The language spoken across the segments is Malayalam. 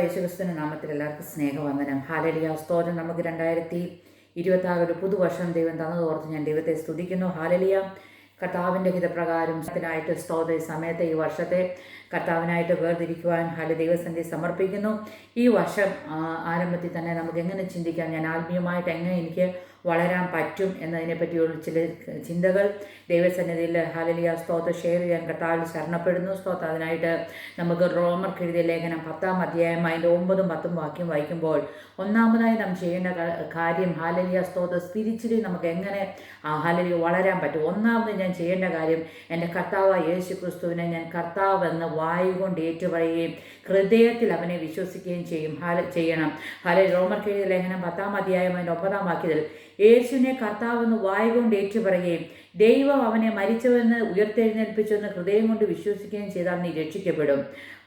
യേശുക്രിസ്തുവിന്റെ നാമത്തിൽ എല്ലാവർക്കും സ്നേഹവന്ദനം. ഹാലേലുയ. സ്തോത്രം. നമുക്ക് 2026 ഒരു പുതുവർഷം ദൈവം തന്നതോർത്ത് ഞാൻ ദൈവത്തെ സ്തുതിക്കുന്നു. ഹാലേലുയ. കർത്താവിൻ്റെ ഹിതപ്രകാരം ായിട്ട് സ്തോത്ര സമയത്ത് ഈ വർഷത്തെ കർത്താവിനായിട്ട് വേർതിരിക്കുവാൻ ദൈവസന്നിധി സമർപ്പിക്കുന്നു. ഈ വർഷം ആരംഭത്തിൽ തന്നെ നമുക്ക് എങ്ങനെ ചിന്തിക്കാം, ഞാൻ ആത്മീയമായിട്ട് എങ്ങനെ എനിക്ക് വളരാൻ പറ്റും എന്നതിനെപ്പറ്റിയുള്ള ചില ചിന്തകൾ ദൈവസന്നിധിയിൽ ഹാലേലുയ സ്തോത്രം ഷെയർ ചെയ്യാൻ കർത്താവിൽ ശരണപ്പെടുന്നു. സ്തോത്രം. അതിനായിട്ട് നമുക്ക് റോമർക്ക് എഴുതിയ ലേഖനം 10-ാം അധ്യായം അതിൻ്റെ 9-ഉം 10-ഉം വാക്യം വായിക്കുമ്പോൾ ഒന്നാമതായി നാം ചെയ്യേണ്ട കാര്യം ഹാലേലുയ സ്തോത്രം സ്പിരിച്വലി നമുക്ക് എങ്ങനെ ഹാലേലുയ വളരാൻ പറ്റും. ഒന്നാമത് ഞാൻ ചെയ്യേണ്ട കാര്യം എൻ്റെ കർത്താവായ യേശു ക്രിസ്തുവിനെ ഞാൻ കർത്താവെന്ന് വായുകൊണ്ട് ഏറ്റുപറയുകയും ഹൃദയത്തിൽ അവനെ വിശ്വസിക്കുകയും ചെയ്യണം. റോമർക്ക് എഴുതിയ ലേഖനം 10-ാം അധ്യായം അതിൻ്റെ 9-ാം വാക്യത്തിൽ യേശുവിനെ കർത്താവെന്ന് വായുകൊണ്ട് ഏറ്റുപറയുകയും ദൈവം അവനെ മരിച്ചവെന്ന് ഉയർത്തെഴുന്നേൽപ്പിച്ചെന്ന് ഹൃദയം കൊണ്ട് വിശ്വസിക്കുകയും ചെയ്താൽ നീ രക്ഷിക്കപ്പെടും.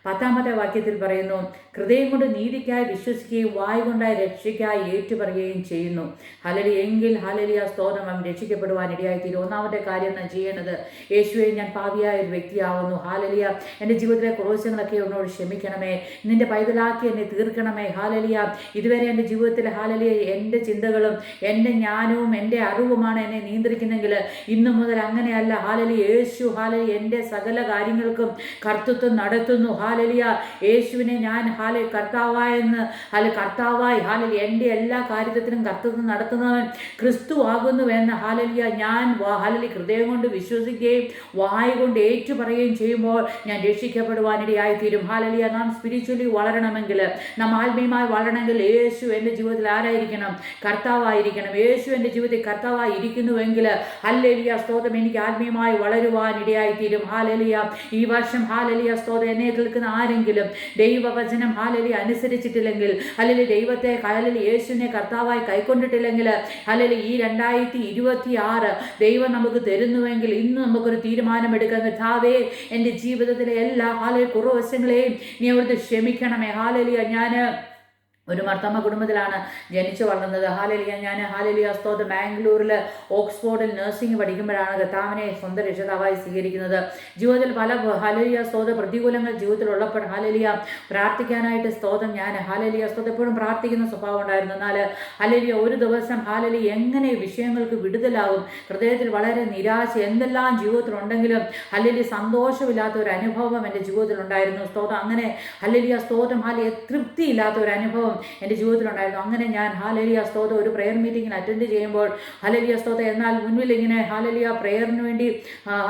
10-ാമത്തെ വാക്യത്തിൽ പറയുന്നു, ഹൃദയം കൊണ്ട് നീതിക്കായി വിശ്വസിക്കുകയും വായു കൊണ്ടായി രക്ഷയ്ക്കായി ഏറ്റുപറയുകയും ചെയ്യുന്നു. എങ്കിൽ ഹാലേലുയ സ്തോത്രം അവൻ രക്ഷിക്കപ്പെടുവാൻ ഇടയായിത്തീരും. ഒന്നാമത്തെ കാര്യം ഞാൻ ചെയ്യേണ്ടത്, യേശുവെ ഞാൻ പാപിയായ ഒരു വ്യക്തിയാവുന്നു. ഹാലേലുയ. എൻ്റെ ജീവിതത്തിലെ ക്രോശങ്ങളൊക്കെ എന്നോട് ക്ഷമിക്കണമേ, നിന്റെ പൈതലാക്കി എന്നെ തീർക്കണമേ. ഹാലേലുയ. ഇതുവരെ എൻ്റെ ജീവിതത്തിൽ ഹാലേലുയ എൻ്റെ ചിന്തകളും എൻ്റെ ജ്ഞാനവും എൻ്റെ അറിവുമാണ് എന്നെ നിയന്ത്രിക്കുന്നെങ്കിൽ ഇന്നു മുതൽ അങ്ങനെയല്ല. ഹാലേലുയ. യേശു ഹാലേലുയ എൻ്റെ സകല കാര്യങ്ങൾക്കും കർത്തൃത്വം നടത്തുന്നു. ഹാലേലുയ. യേശുവിനെ ഞാൻ കർത്താവായി ഹാലേലുയ എൻ്റെ എല്ലാ കാര്യത്തിനും കർത്തൃത്വം നടത്തുന്നവൻ ക്രിസ്തു ആകുന്നുവെന്ന് ഹാലേലുയ ഞാൻ ഹാലേലുയ ഹൃദയം കൊണ്ട് വിശ്വസിക്കുകയും വായു കൊണ്ട് ഏറ്റുപറയുകയും ചെയ്യുമ്പോൾ ഞാൻ രക്ഷിക്കപ്പെടുവാനിടയായിത്തീരും. ഹാലേലുയ. നാം സ്പിരിച്വലി വളരണമെങ്കിൽ, നാം ആത്മീയമായി വളരണമെങ്കിൽ യേശു എൻ്റെ ജീവിതത്തിൽ ആരായിരിക്കണം? കർത്താവായിരിക്കണം. യേശു എൻ്റെ ജീവിതത്തിൽ കർത്താവായി ഇരിക്കുന്നുവെങ്കിൽ ഹല്ലേലൂയ സ്തോത്രം എനിക്ക് ആത്മീയമായി വളരുവാനിടയായിത്തീരും. ഹാലേലുയ. ഈ വർഷം ഹാലേലുയ സ്തോത്രം എന്നെ കേൾക്കുന്ന ആരെങ്കിലും ദൈവവചനം ഹാലേലുയ അനുസരിച്ചിട്ടില്ലെങ്കിൽ, അല്ലെങ്കിൽ ദൈവത്തെ ഹാലേലുയ യേശുവിനെ കർത്താവായി കൈക്കൊണ്ടിട്ടില്ലെങ്കിൽ, അല്ലെങ്കിൽ ഈ 2026 ദൈവം നമുക്ക് തരുന്നുവെങ്കിൽ ഇന്ന് നമുക്കൊരു തീരുമാനമെടുക്കാൻ, കർത്താവേ എൻ്റെ ജീവിതത്തിലെ എല്ലാ ഹാലേലുയ കുറവശങ്ങളെയും നീ അവിടുത്തെ ക്ഷമിക്കണമേ. ഹാലേലുയ. ഞാൻ ഒരു മർത്തമ്മ കുടുംബത്തിലാണ് ജനിച്ചു വളർന്നത്. ഹാലേലുയ. ഞാൻ ഹാലേലുയ സ്തോത്രം ബാംഗ്ലൂരിൽ ഓക്സ്ഫോർഡിൽ നഴ്സിംഗ് പഠിക്കുമ്പോഴാണ് കർത്താവിനെ സ്വന്തം രക്ഷിതാവായി സ്വീകരിക്കുന്നത്. ജീവിതത്തിൽ പല ഹാലേലുയ സ്തോത്ര പ്രതികൂലങ്ങൾ ജീവിതത്തിൽ ഉള്ളപ്പോൾ ഹാലേലുയ പ്രാർത്ഥിക്കാനായിട്ട് സ്തോത്രം ഞാൻ ഹാലേലുയ സ്തോത്രം എപ്പോഴും പ്രാർത്ഥിക്കുന്ന സ്വഭാവം ഉണ്ടായിരുന്നു. എന്നാൽ ഹാലേലുയ ഒരു ദിവസം ഹാലേലുയ എങ്ങനെ വിഷയങ്ങൾക്ക് വിടുതലാകും, ഹൃദയത്തിൽ വളരെ നിരാശ, എന്തെല്ലാം ജീവിതത്തിലുണ്ടെങ്കിലും ഹാലേലുയ സന്തോഷമില്ലാത്ത ഒരു അനുഭവം എൻ്റെ ജീവിതത്തിലുണ്ടായിരുന്നു. സ്തോത്രം. അങ്ങനെ ഹാലേലുയ സ്തോത്രം ഹാലേലുയ തൃപ്തിയില്ലാത്ത ഒരു അനുഭവം എൻ്റെ ജീവിതത്തിലുണ്ടായിരുന്നു. അങ്ങനെ ഞാൻ ഹാലേലുയ സ്തോത്രം ഒരു പ്രെയർ മീറ്റിങ്ങിൽ അറ്റൻഡ് ചെയ്യുമ്പോൾ ഹാലേലുയ സ്തോത്രം എന്നാൽ മുൻപിൽ ഇങ്ങനെ ഹാലേലുയ പ്രെയറിന് വേണ്ടി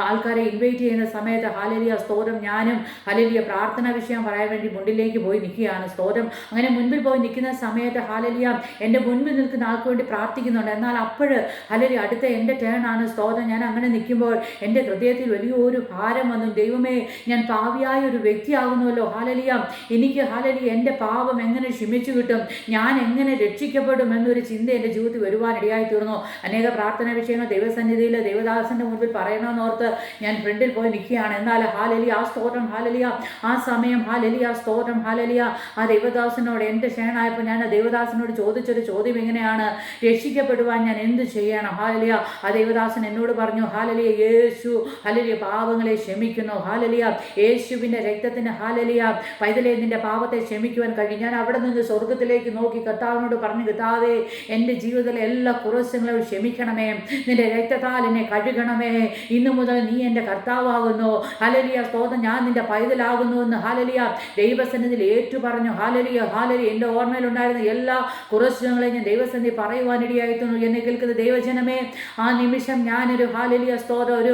ആൾക്കാരെ ഇൻവൈറ്റ് ചെയ്യുന്ന സമയത്ത് ഹാലേലുയ സ്തോത്രം ഞാനും ഹാലേലുയ പ്രാർത്ഥനാ വിഷയം പറയാൻ വേണ്ടി മുന്നിലേക്ക് പോയി നിൽക്കുകയാണ്. സ്തോത്രം. അങ്ങനെ മുൻപിൽ പോയി നിൽക്കുന്ന സമയത്ത് ഹാലേലുയ എൻ്റെ മുൻപിൽ നിൽക്കുന്ന ആൾക്ക് വേണ്ടി പ്രാർത്ഥിക്കുന്നുണ്ട്. എന്നാൽ അപ്പോഴ് ഹാലേലുയ അടുത്ത എൻ്റെ ടേൺ ആണ്. സ്തോത്രം. ഞാൻ അങ്ങനെ നിൽക്കുമ്പോൾ എൻ്റെ ഹൃദയത്തിൽ വലിയൊരു ഭാരം വന്നു. ദൈവമേ, ഞാൻ പാപിയായ ഒരു വ്യക്തിയാകുന്നുവല്ലോ. ഹാലേലുയ. എനിക്ക് ഹാലേലുയ എൻ്റെ പാപം എങ്ങനെ ക്ഷമിച്ചു കിട്ടും, ഞാൻ എങ്ങനെ രക്ഷിക്കപ്പെടും എന്നൊരു ചിന്ത എൻ്റെ ജീവിതത്തിൽ വരുവാനിടയായി തീർന്നു. അനേക പ്രാർത്ഥനാ വിഷയങ്ങൾ ദൈവസന്നിധിയിൽ ദൈവദാസൻ്റെ മുൻപിൽ പറയണമെന്നോർത്ത് ഞാൻ ഫ്രണ്ടിൽ പോയി നിൽക്കുകയാണ്. എന്നാൽ ഹാലേലുയ ആ സ്തോത്രം ഹാലേലുയ ആ സമയം ഹാലേലുയ സ്തോത്രം ഹാലേലുയ ആ ദൈവദാസനോട് എൻ്റെ ക്ഷേണമായപ്പോൾ ഞാൻ ആ ദൈവദാസനോട് ചോദിച്ചൊരു ചോദ്യം എങ്ങനെയാണ്, രക്ഷിക്കപ്പെടുവാൻ ഞാൻ എന്ത് ചെയ്യണം? ഹാലേലുയ ആ ദൈവദാസൻ എന്നോട് പറഞ്ഞു, ഹാലേലുയ യേശു ഹാലേലുയ പാപങ്ങളെ ക്ഷമിക്കുന്നു. ഹാലേലുയ യേശുവിൻ്റെ രക്തത്തിന് ഹാലേലുയ പൈതലേ നിൻ്റെ പാപത്തെ ക്ഷമിക്കുവാൻ കഴിയും. ഞാൻ അവിടെ നിന്ന് സ്വർഗത്തിലേക്ക് നോക്കി കർത്താവിനോട് പറഞ്ഞു, കർത്താവേ എൻ്റെ ജീവിതത്തിലെ എല്ലാ കുറവശങ്ങളും ക്ഷമിക്കണമേ, നിന്റെ രക്തത്താൽ എന്നെ കഴുകണമേ, ഇന്നു മുതൽ നീ എൻ്റെ കർത്താവാകുന്നു. ഹാലേലുയ സ്തോത്രം. ഞാൻ നിന്റെ പൈതലാകുന്നു എന്ന് ഹാലേലുയ ദൈവസന്നിധിയിൽ ഏറ്റു പറഞ്ഞു. ഹാലേലുയ ഹാലേലുയ എൻ്റെ ഓർമ്മയിലുണ്ടായിരുന്ന എല്ലാ കുറവശങ്ങളെയും ഞാൻ ദൈവസന്നിധി പറയുവാനിടയായിരുന്നു. എന്നെ കേൾക്കുന്ന ദൈവജനമേ, ആ നിമിഷം ഞാനൊരു ഹാലേലുയ സ്തോത്രം ഒരു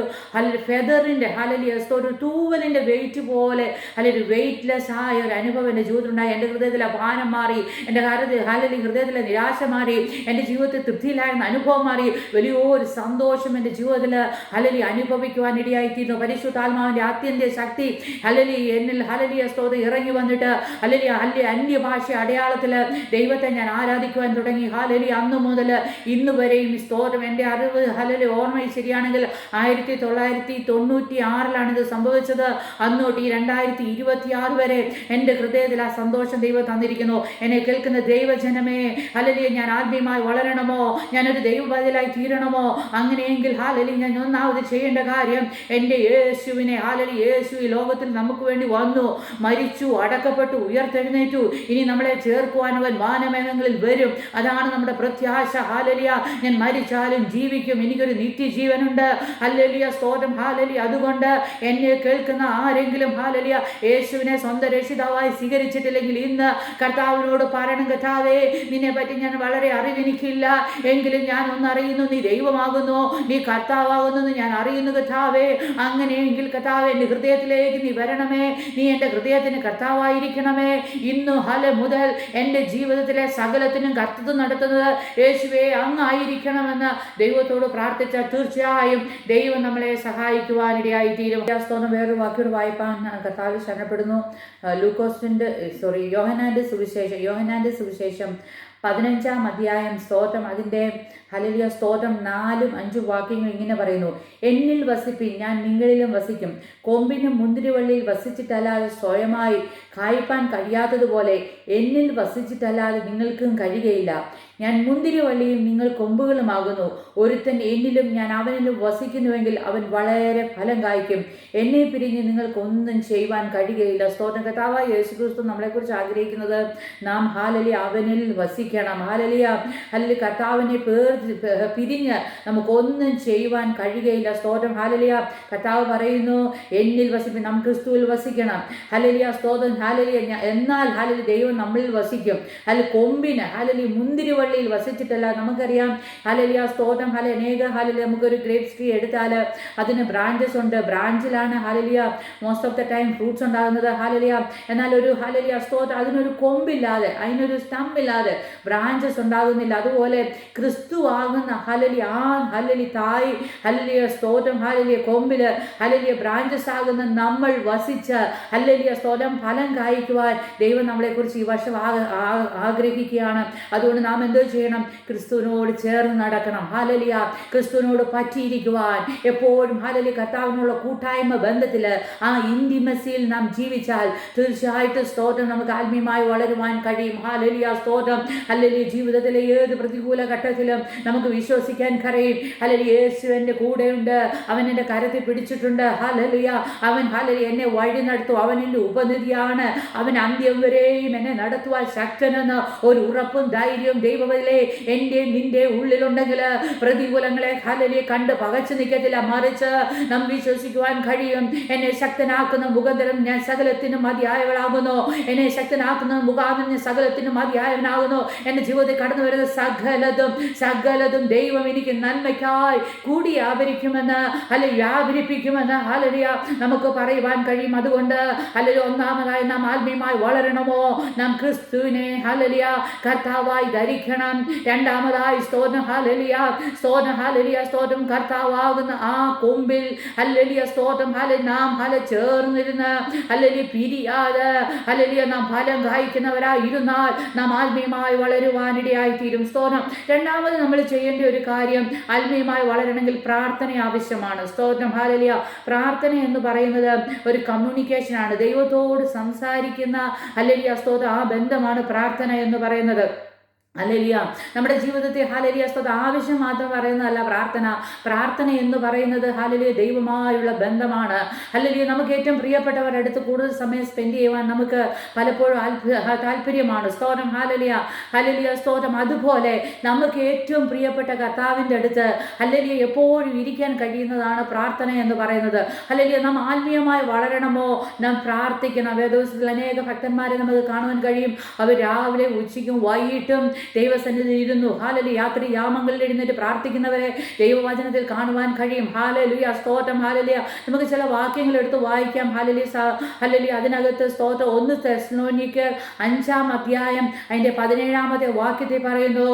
ഫെദറിൻ്റെ ഹാലേലുയ സ്തോത്രം ഒരു തൂവലിൻ്റെ വെയിറ്റ് പോലെ അല്ലെങ്കിൽ വെയിറ്റ്ലെസ് ആയ ഒരു അനുഭവം എൻ്റെ ജീവിതത്തിലുണ്ടായി. എൻ്റെ ഹൃദയത്തിലെ ഭാരം മാറി, എൻ്റെ ഹാലേലുയ ഹൃദയത്തിലെ നിരാശ മാറി, എൻ്റെ ജീവിതത്തിൽ തൃപ്തിയിലായിരുന്ന അനുഭവം മാറി, വലിയൊരു സന്തോഷം എൻ്റെ ജീവിതത്തിൽ ഹാലേലുയ അനുഭവിക്കുവാനിടയായിത്തീരുന്നു. പരിശുദ്ധാത്മാവിൻ്റെ ആത്യന്തിക ശക്തി ഹാലേലുയ എന്നിൽ ഹാലേലുയ സ്തോത്രം ഇറങ്ങി വന്നിട്ട് ഹാലേലുയ അന്യഭാഷ അടയാളത്തിൽ ദൈവത്തെ ഞാൻ ആരാധിക്കുവാൻ തുടങ്ങി. ഹാലേലുയ അന്നു മുതൽ ഇന്ന് വരെയും സ്തോത്രം എൻ്റെ അറിവ് ഹാലേലുയ ഓർമ്മയിൽ ശരിയാണെങ്കിൽ 1996 ഇത് സംഭവിച്ചത്. അന്നോട്ട് ഈ 2026 വരെ എൻ്റെ ഹൃദയത്തിൽ ആ സന്തോഷം ദൈവം തന്നിരിക്കുന്നു. എന്നെ കേൾക്കുന്ന ദൈവജനമേ, ഹല്ലേലൂയ, ഞാൻ ആത്മീയമായി വളരണമോ, ഞാനൊരു ദൈവബദലായി തീരണമോ? അങ്ങനെയെങ്കിൽ ഹല്ലേലൂയ, ഞാൻ ഒന്നാമത് ചെയ്യേണ്ട കാര്യം എൻ്റെ യേശുവിനെ, ഹല്ലേലൂയ, യേശു ഈ ലോകത്തിൽ നമുക്ക് വേണ്ടി വന്നു, മരിച്ചു, അടക്കപ്പെട്ടു, ഉയർത്തെഴുന്നേറ്റു. ഇനി നമ്മളെ ചേർക്കുവാൻ അവൻ വാനമേഘങ്ങളിൽ വരും. അതാണ് നമ്മുടെ പ്രത്യാശ. ഹല്ലേലൂയ, ഞാൻ മരിച്ചാലും ജീവിക്കും, എനിക്കൊരു നിത്യജീവനുണ്ട്. ഹല്ലേലൂയ, സ്തോത്രം. ഹല്ലേലൂയ, അതുകൊണ്ട് എന്നെ കേൾക്കുന്ന ആരെങ്കിലും ഹല്ലേലൂയ യേശുവിനെ സ്വന്തം രക്ഷിതാവായി സ്വീകരിച്ചിട്ടില്ലെങ്കിൽ ഇന്ന് കർത്താവിനോട് പറയണം, കർത്താവേ, നിന്നെ പറ്റി ഞാൻ വളരെ അറിവെനിക്കില്ല, എങ്കിലും ഞാൻ ഒന്നറിയുന്നു, നീ ദൈവമാകുന്നു, നീ കർത്താവാകുന്നു ഞാൻ അറിയുന്നു കർത്താവേ. അങ്ങനെയെങ്കിൽ കർത്താവേ, എൻ്റെ ഹൃദയത്തിലേക്ക് നീ വരണമേ, നീ എൻ്റെ ഹൃദയത്തിന് കർത്താവായിരിക്കണമേ. ഇന്നു മുതൽ എൻ്റെ ജീവിതത്തിലെ സകലത്തിനും കർത്തൃത്വം നടത്തുന്നത് യേശുവേ അങ്ങായിരിക്കണമെന്ന് ദൈവത്തോട് പ്രാർത്ഥിച്ചാൽ തീർച്ചയായും ദൈവം നമ്മളെ സഹായിക്കുവാനിടയായി തീരും. വേറൊരു വാക്യോട് വായിപ്പാൻ കർത്താവിൽ ശരണപ്പെടുന്നു. യോഹന്നാന്റെ സുവിശേഷം 15-ാം അധ്യായം, സ്തോത്രം, അതിൻ്റെ ഹല്ലേലൂയ, സ്തോത്രം, 4-5 വാക്യങ്ങൾ ഇങ്ങനെ പറയുന്നു: എന്നിൽ വസിപ്പിൻ, ഞാൻ നിങ്ങളിലും വസിക്കും. കൊമ്പിനും മുന്തിരിവള്ളിയിൽ വസിച്ചിട്ടല്ലാതെ സ്വയമായി കായ്പാൻ കഴിയാത്തതുപോലെ എന്നിൽ വസിച്ചിട്ടല്ലാതെ നിങ്ങൾക്കും കഴിയുകയില്ല. ഞാൻ മുന്തിരിവള്ളിയും നിങ്ങൾ കൊമ്പുകളുമാകുന്നു. ഒരുത്തൻ എന്നിലും ഞാൻ അവനിലും വസിക്കുന്നുവെങ്കിൽ അവൻ വളരെ ഫലം കായ്ക്കും. എന്നെ പിരിഞ്ഞ് നിങ്ങൾക്കൊന്നും ചെയ്യുവാൻ കഴിയുകയില്ല. സ്തോത്രം. കർത്താവായ യേശുക്രിസ്തു നമ്മളെക്കുറിച്ച് ആഗ്രഹിക്കുന്നത് നാം ഹല്ലേലൂയ അവനിൽ വസിക്കണം. ഹല്ലേലൂയ, ഹല്ലേലൂയ, കർത്താവിനെ പിരിഞ്ഞ് നമുക്കൊന്നും ചെയ്യുവാൻ കഴിയുകയില്ല. സ്തോത്രം. ഹല്ലേലൂയ, കർത്താവ് പറയുന്നു എന്നിൽ വസിപ്പിൻ, നാം ക്രിസ്തുവിൽ വസിക്കണം. ഹല്ലേലൂയ, സ്തോത്രം. ഹല്ലേലൂയ, എന്നാൽ ഹല്ലേലൂയ ദൈവം നമ്മളിൽ വസിക്കും. ഹല്ലേലൂയ, കൊമ്പിന് ഹല്ലേലൂയ മുന്തിരിവള്ളിയിൽ വസിച്ചിട്ടല്ല. നമുക്കറിയാം ഹല്ലേലൂയ, സ്തോത്രം, ഹല്ലേലൂയ, ഹല്ലേലൂയ, നമുക്കൊരു ഗ്രേപ്സ് ട്രീ എടുത്താൽ അതിന് ബ്രാഞ്ചസ് ഉണ്ട്. ബ്രാഞ്ചിലാണ് ഹല്ലേലൂയ most of the time fruits ഉണ്ടാകുന്നത്. ഹല്ലേലൂയ, എന്നാൽ ഒരു ഹല്ലേലൂയ, സ്തോത്രം, അതിനൊരു കൊമ്പില്ലാതെ, അതിനൊരു സ്റ്റമ്പില്ലാതെ ബ്രാഞ്ചസ് ഉണ്ടാകുന്നില്ല. അതുപോലെ ക്രിസ്തു ആകുന്ന ഹല്ലേലൂയ ആ ഹല്ലേലൂയ തായ് ഹല്ലേലൂയ, സ്തോത്രം, ഹല്ലേലൂയ കൊമ്പില് ഹല്ലേലൂയ ബ്രാഞ്ചസ് ആകുന്ന നമ്മൾ വസിച്ച് ഹല്ലേലൂയ, സ്തോത്രം, ഫലം കായ്ക്കുവാൻ ദൈവം നമ്മളെക്കുറിച്ച് ഈ വർഷം ആഗ്രഹിക്കുകയാണ്. അതുകൊണ്ട് നാം എന്തോ ചെയ്യണം? ക്രിസ്തുവിനോട് ചേർന്ന് നടക്കണം. ഹല്ലേലൂയ, ക്രിസ്തുവിനോട് പറ്റിയിരിക്കുവാൻ എപ്പോഴും ഹല്ലേലൂയ കർത്താവിനുള്ള കൂട്ടായ്മ ബന്ധത്തിൽ ആ ഇൻറ്റിമസിയിൽ നാം ജീവിച്ചാൽ തീർച്ചയായിട്ടും, സ്തോത്രം, നമുക്ക് ആത്മീയമായി വളരുവാൻ കഴിയും. ഹല്ലേലൂയ, സ്തോത്രം, ഹല്ലേലൂയ, ജീവിതത്തിലെ ഏത് പ്രതികൂല ഘട്ടത്തിലും നമുക്ക് വിശ്വസിക്കാൻ കഴിയും. ഹല്ലേലൂയ, യേശു എൻ്റെ കൂടെയുണ്ട്, അവൻ എൻ്റെ കരത്തിൽ പിടിച്ചിട്ടുണ്ട്. ഹല്ലേലൂയ, അവൻ ഹല്ലേലൂയ എന്നെ വഴി നടത്തും, അവൻ എൻ്റെ ഉപനിധിയാണ്, അവൻ അന്ത്യം വരെയും എന്നെ നടത്തുവാൻ ശക്തനെന്ന് ഒരു ഉറപ്പും ധൈര്യവും ദൈവത്തിലെ എൻ്റെ നിന്റെ ഉള്ളിലുണ്ടെങ്കിൽ പ്രതികൂലങ്ങളെ ഹല്ലേലൂയ കണ്ട് പകച്ചു നിൽക്കത്തില്ല. മറിച്ച് നാം വിശ്വസിക്കുവാൻ കഴിയും. എന്നെ ശക്തനാക്കുന്ന മുഖാന്തരം ഞാൻ സകലത്തിനും മതിയായവളാകുന്നു, എന്നെ ശക്തനാക്കുന്ന മുഖാന്തരം ഞാൻ സകലത്തിനും മതിയായവനാകുന്നു. എൻ്റെ ജീവിതത്തിൽ കടന്നു വരുന്ന സകലതും ദൈവം എനിക്ക് നന്മയ്ക്കായി കൂടി വ്യാപരിക്കുമെന്ന് അല്ലെങ്കിൽ വ്യാപരിപ്പിക്കുമെന്ന് ഹല്ലേലൂയ നമുക്ക് പറയുവാൻ കഴിയും. അതുകൊണ്ട് ഹല്ലേലൂയ, ഒന്നാമതായി നാം ആത്മീയമായി വളരണമോ, നാം ക്രിസ്തുവിനെ ഹല്ലേലൂയ കർത്താവായി ധരിക്കണം. രണ്ടാമതായി, സ്തോത്രം, ഹല്ലേലൂയ, സ്തോത്രം, ഹല്ലേലൂയ, സ്തോത്രം, കർത്താവാകുന്ന ആ കൊമ്പിൽ ഹല്ലേലൂയ, സ്തോത്രം, ഹല്ലേലൂയ നാം ചേർന്നിരുന്ന് ഹല്ലേലൂയ പിരിയാതെ ഹല്ലേലൂയ നാം ഫലം കായ്ക്കുന്നവരായി ഇരുന്നാൽ നാം ആത്മീയമായി വളരുവാനിടയായി തീരും. സ്തോത്രം. രണ്ടാമത് നമ്മൾ ചെയ്യേണ്ട ഒരു കാര്യം, ആത്മീയമായി വളരണമെങ്കിൽ പ്രാർത്ഥന ആവശ്യമാണ്. സ്തോത്രം. ഹല്ലേലൂയ, പ്രാർത്ഥന എന്ന് പറയുന്നത് ഒരു കമ്മ്യൂണിക്കേഷനാണ്, ദൈവത്തോട് സംസാരിക്കുന്ന ഹല്ലേലൂയ, സ്തോത്രം, ആ ബന്ധമാണ് പ്രാർത്ഥന എന്ന് പറയുന്നത്. ഹല്ലേലൂയ, നമ്മുടെ ജീവിതത്തിൽ ഹല്ലേലൂയ, സ്തോത്രം, ആവശ്യം മാത്രം പറയുന്നതല്ല പ്രാർത്ഥന എന്ന് പറയുന്നത് ഹല്ലേലൂയ ദൈവമായുള്ള ബന്ധമാണ്. ഹല്ലേലൂയ, നമുക്ക് ഏറ്റവും പ്രിയപ്പെട്ടവരുടെ അടുത്ത് കൂടുതൽ സമയം സ്പെൻഡ് ചെയ്യുവാൻ നമുക്ക് പലപ്പോഴും താല്പര്യമാണ്. സ്തോത്രം. ഹല്ലേലൂയ, ഹല്ലേലൂയ, സ്തോത്രം. അതുപോലെ നമുക്ക് ഏറ്റവും പ്രിയപ്പെട്ട കർത്താവിൻ്റെ അടുത്ത് ഹല്ലേലൂയ എപ്പോഴും ഇരിക്കാൻ കഴിയുന്നതാണ് പ്രാർത്ഥന എന്ന് പറയുന്നത്. ഹല്ലേലൂയ, നാം ആത്മീയമായി വളരണമോ നാം പ്രാർത്ഥിക്കണം. വേദപുസ്തകത്തിൽ അനേക ഭക്തന്മാരെ നമുക്ക് കാണുവാൻ കഴിയും. അവർ രാവിലെ ഉച്ചയ്ക്കും വൈകിട്ടും ദൈവസന്നിധിയിൽ ഇരുന്നു ഹല്ലേലൂയ രാത്രി യാമങ്ങളിൽ എഴുന്നേറ്റ് പ്രാർത്ഥിക്കുന്നവരെ ദൈവവചനത്തിൽ കാണുവാൻ കഴിയും. ഹല്ലേലൂയ, സ്തോത്രം. ഹല്ലേലൂയ, നമുക്ക് ചില വാക്യങ്ങൾ എടുത്ത് വായിക്കാം. ഹല്ലേലൂയ, അതിനകത്ത് സ്തോത്രം 1 തെസ്സലോനിക്കർ 5-ാം അധ്യായം അതിൻ്റെ 17-ാമത്തെ വാക്യത്തിൽ പറയുന്നു,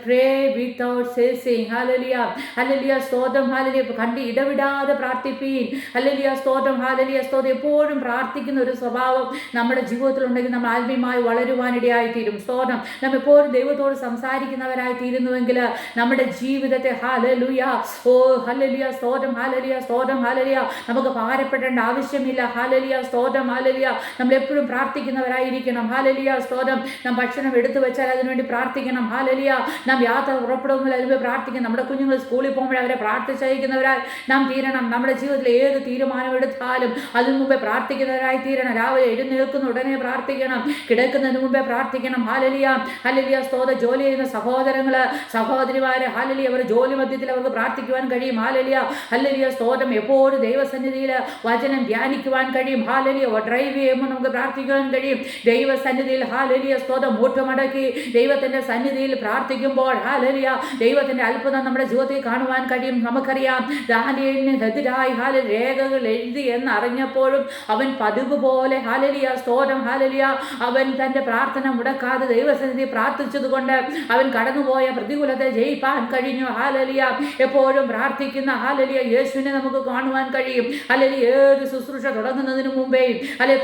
പ്രേ വിത്തൗട്ട് സീസിങ്. ഹല്ലേലൂയ, ഹല്ലേലൂയ, സ്തോത്രം. ഹല്ലേലൂയ, കണ്ട് ഇടവിടാതെ പ്രാർത്ഥിപ്പീൻ. ഹല്ലേലൂയ, സ്തോത്രം. ഹല്ലേലൂയ, സ്തോത്രം. എപ്പോഴും പ്രാർത്ഥിക്കുന്ന ഒരു സ്വഭാവം നമ്മുടെ ജീവിതത്തിലുണ്ടെങ്കിൽ നമ്മൾ ആത്മീയമായി വളരുവാനിടയായിത്തീരും. സ്തോത്രം. നാം എപ്പോഴും ദൈവത്തോട് സംസാരിക്കുന്നവരായി തീരുന്നുവെങ്കിൽ നമ്മുടെ ജീവിതത്തെ ഹല്ലേലൂയ, ഓ ഹല്ലേലൂയ സ്തോത്രം, ഹല്ലേലൂയ സ്തോത്രം, ഹല്ലേലൂയ, നമുക്ക് ഭാരപ്പെടേണ്ട ആവശ്യമില്ല. ഹല്ലേലൂയ സ്തോത്രം, ഹല്ലേലൂയ, നമ്മൾ എപ്പോഴും പ്രാർത്ഥിക്കുന്നവരായിരിക്കണം. ഹല്ലേലൂയ സ്തോത്രം, നാം ഭക്ഷണം എടുത്തു വെച്ചാൽ അതിനുവേണ്ടി പ്രാർത്ഥിക്കണം. ഹല്ലേലൂയ, നാം യാത്ര പുറപ്പെടുമ്പോൾ അതിന് പ്രാർത്ഥിക്കണം. നമ്മുടെ കുഞ്ഞുങ്ങൾ സ്കൂളിൽ പോകുമ്പോൾ അവരെ പ്രാർത്ഥിച്ചയക്കുന്നവരായി നാം തീരണം. നമ്മുടെ ജീവിതത്തിൽ ഏത് തീരുമാനം എടുത്താലും അതിനു മുമ്പേ പ്രാർത്ഥിക്കുന്നവരായി തീരണം. രാവിലെ എഴുന്നേൽക്കുന്ന ഉടനെ പ്രാർത്ഥിക്കണം, കിടക്കുന്നതിന് മുമ്പേ പ്രാർത്ഥിക്കണം. ഹല്ലേലൂയ, ഹല്ലേലൂയ സ്തോത്രം, ജോലി ചെയ്യുന്ന സഹോദരങ്ങള് സഹോദരിമാര് ഹല്ലേലൂയ, അവർ ജോലി മധ്യത്തിൽ അവർക്ക് പ്രാർത്ഥിക്കുവാൻ കഴിയും. ഹല്ലേലൂയ, ഹല്ലേലൂയ സ്തോത്രം, എപ്പോഴും ദൈവസന്നിധിയിൽ വചനം ധ്യാനിക്കുവാൻ കഴിയും. ഹല്ലേലൂയ, ഡ്രൈവ് ചെയ്യുമ്പോൾ നമുക്ക് പ്രാർത്ഥിക്കുവാൻ കഴിയും. ദൈവസന്നിധിയിൽ ഹല്ലേലൂയ സ്തോത്രം മുട്ടുമടക്കി ദൈവത്തിന്റെ സന്നിധിയിൽ പ്രാർത്ഥിക്കുമ്പോൾ ഹല്ലേലൂയ, ദൈവത്തിന്റെ അത്ഭുതം നമ്മുടെ ജീവിതത്തിൽ കാണുവാൻ കഴിയും. നമുക്കറിയാം, ദാനിയേലിന് എതിരായി രേഖകൾ എഴുതി എന്നറിഞ്ഞപ്പോഴും അവൻ പതിവ് പോലെ ഹല്ലേലൂയ സ്തോത്രം, ഹല്ലേലൂയ, അവൻ തന്റെ പ്രാർത്ഥന മുടക്കാതെ ദൈവസന്നിധി പ്രാർത്ഥിച്ചതുകൊണ്ട് അവൻ കടന്നുപോയ പ്രതികൂലത്തെ ജയിപ്പാൻ കഴിഞ്ഞു. ഹല്ലേലൂയ, എപ്പോഴും പ്രാർത്ഥിക്കുന്ന ഹല്ലേലൂയ യേശുവിനെ നമുക്ക് കാണുവാൻ കഴിയും. ഹല്ലേലൂയ, ഏത് ശുശ്രൂഷ തുടങ്ങുന്നതിന് മുമ്പേ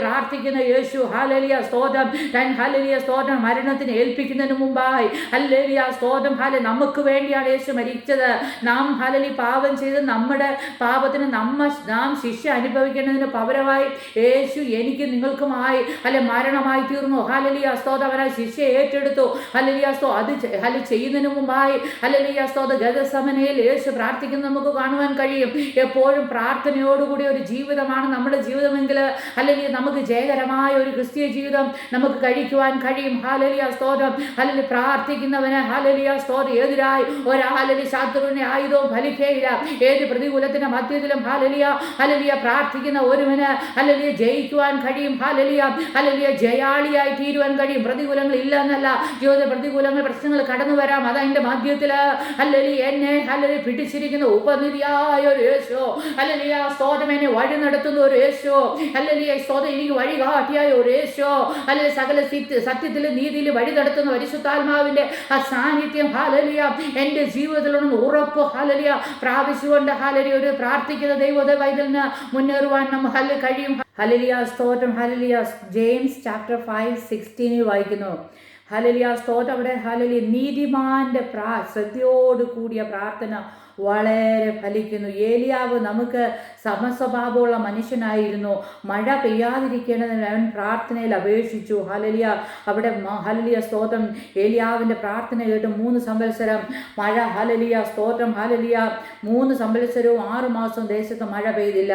പ്രാർത്ഥിക്കുന്ന യേശു ഹല്ലേലൂയ സ്തോത്രം, ഹല്ലേലൂയ സ്തോത്രം, മരണത്തിന് ഏൽപ്പിക്കുന്നതിന് മുമ്പായി ഹല്ലേലൂയ സ്തോത്രം, ഹല്ലേലൂയ, നമുക്ക് വേണ്ടിയാണ് യേശു മരിച്ചത്. നാം ഹല്ലേലൂയ പാപം ചെയ്ത് നമ്മുടെ പാപത്തിന് നാം ശിക്ഷ അനുഭവിക്കുന്നതിന് പകരമായി യേശു എനിക്ക് നിങ്ങൾക്കുമായി മരണമായി തീർന്നു. ഹല്ലേലൂയ സ്തോത്രം, അവനായി ശിക്ഷ ഏറ്റെടുത്തു. ഹല്ലേലൂയ അത് ചെയ്യുന്നതിന് മുമ്പായി ഹല്ലേലൂയ സ്തോത്രം, ഗെത്സമനയിൽ യേശു പ്രാർത്ഥിക്കുന്നത് നമുക്ക് കാണുവാൻ കഴിയും. എപ്പോഴും പ്രാർത്ഥനയോടുകൂടി ഒരു ജീവിതമാണ് നമ്മുടെ ജീവിതമെങ്കിൽ ഹല്ലേലൂയ നമുക്ക് ജയകരമായ ഒരു ക്രിസ്തീയ ജീവിതം നമുക്ക് കഴിക്കുവാൻ കഴിയും. ഹല്ലേലൂയ സ്തോത്രം, ഹല്ലേലൂയ, പ്രാർത്ഥിക്കുന്നവന് ഹല്ലേലൂയ സ്തോത്രം എതിരായി ഹല്ലേലൂയ ശത്രുവിന്റെ ആയുധവും ഫലിക്കുകയില്ല. ഏത് പ്രതികൂലത്തിന്റെ മധ്യത്തിലും ഹല്ലേലൂയ, ഹല്ലേലൂയ, പ്രാർത്ഥിക്കുന്ന ഒരുവന് ഹല്ലേലൂയ ജയിക്കുവാൻ കഴിയും. ഹല്ലേലൂയ, ഹല്ലേലൂയ, ജയാളിയായി തീരുവാൻ കഴിയും. പ്രതികൂലങ്ങൾ ഇല്ല എന്നല്ല, ജീവിത പ്രതികൂലങ്ങൾ പ്രശ്നങ്ങൾ കടന്നു വരാം. അതതിന്റെ മധ്യത്തില് ഹല്ലേലൂയ എന്നെ ഹല്ലേലൂയ പിടിച്ചിരിക്കുന്ന ഉപനിധിയായ ഒരു യേശു, ഹല്ലേലൂയ സ്തോത്രം, എന്നെ വഴി നടത്തുന്ന ഒരു യേശു, ഹല്ലേലൂയ സ്തോത്രം, എനിക്ക് വഴികാട്ടിയായ ഒരു യേശു, ഹല്ലേലൂയ സകല സത്യത്തിലും നീതിയിലും വഴി നടത്തുന്ന പരിശുദ്ധാത്മാവിന്റെ ആ സാന്നിധ്യം ഹല്ലേലൂയ എന്റെ ജീവിതത്തിലുണ്ടെന്ന് ഉറപ്പ് ഹല്ലേലൂയ പ്രാപിച്ചുകൊണ്ട് ഹല്ലേലൂയ ഒരു പ്രാർത്ഥിക്കുന്ന ദൈവത്തെ വൈതലിന് മുന്നേറുവാൻ നമുക്ക് കഴിയും. ഹല്ലേലൂയ സ്തോത്രം, ഹല്ലേലൂയ. ജെയിംസ് ചാപ്റ്റർ 5:16 വായിക്കുന്നു. ഹല്ലേലൂയ സ്തോത്രം, അവിടെ ഹല്ലേലൂയ നീതിമാന്റെ ശ്രദ്ധയോട് കൂടിയ പ്രാർത്ഥന വളരെ ഫലിക്കുന്നു. ഏലിയാവ് നമുക്ക് സമസ്വഭാവമുള്ള മനുഷ്യനായിരുന്നു. മഴ പെയ്യാതിരിക്കേണ്ടതിന് അവൻ പ്രാർത്ഥനയിൽ അപേക്ഷിച്ചു. ഹല്ലേലൂയ, അവിടെ ഹല്ലേലൂയ സ്തോത്രം, ഏലിയാവിൻ്റെ പ്രാർത്ഥന കേട്ട് 3 സംവത്സരം മഴ ഹല്ലേലൂയ സ്തോത്രം, ഹല്ലേലൂയ 3 സംവത്സരവും 6 മാസവും ദേശത്ത് മഴ പെയ്തില്ല.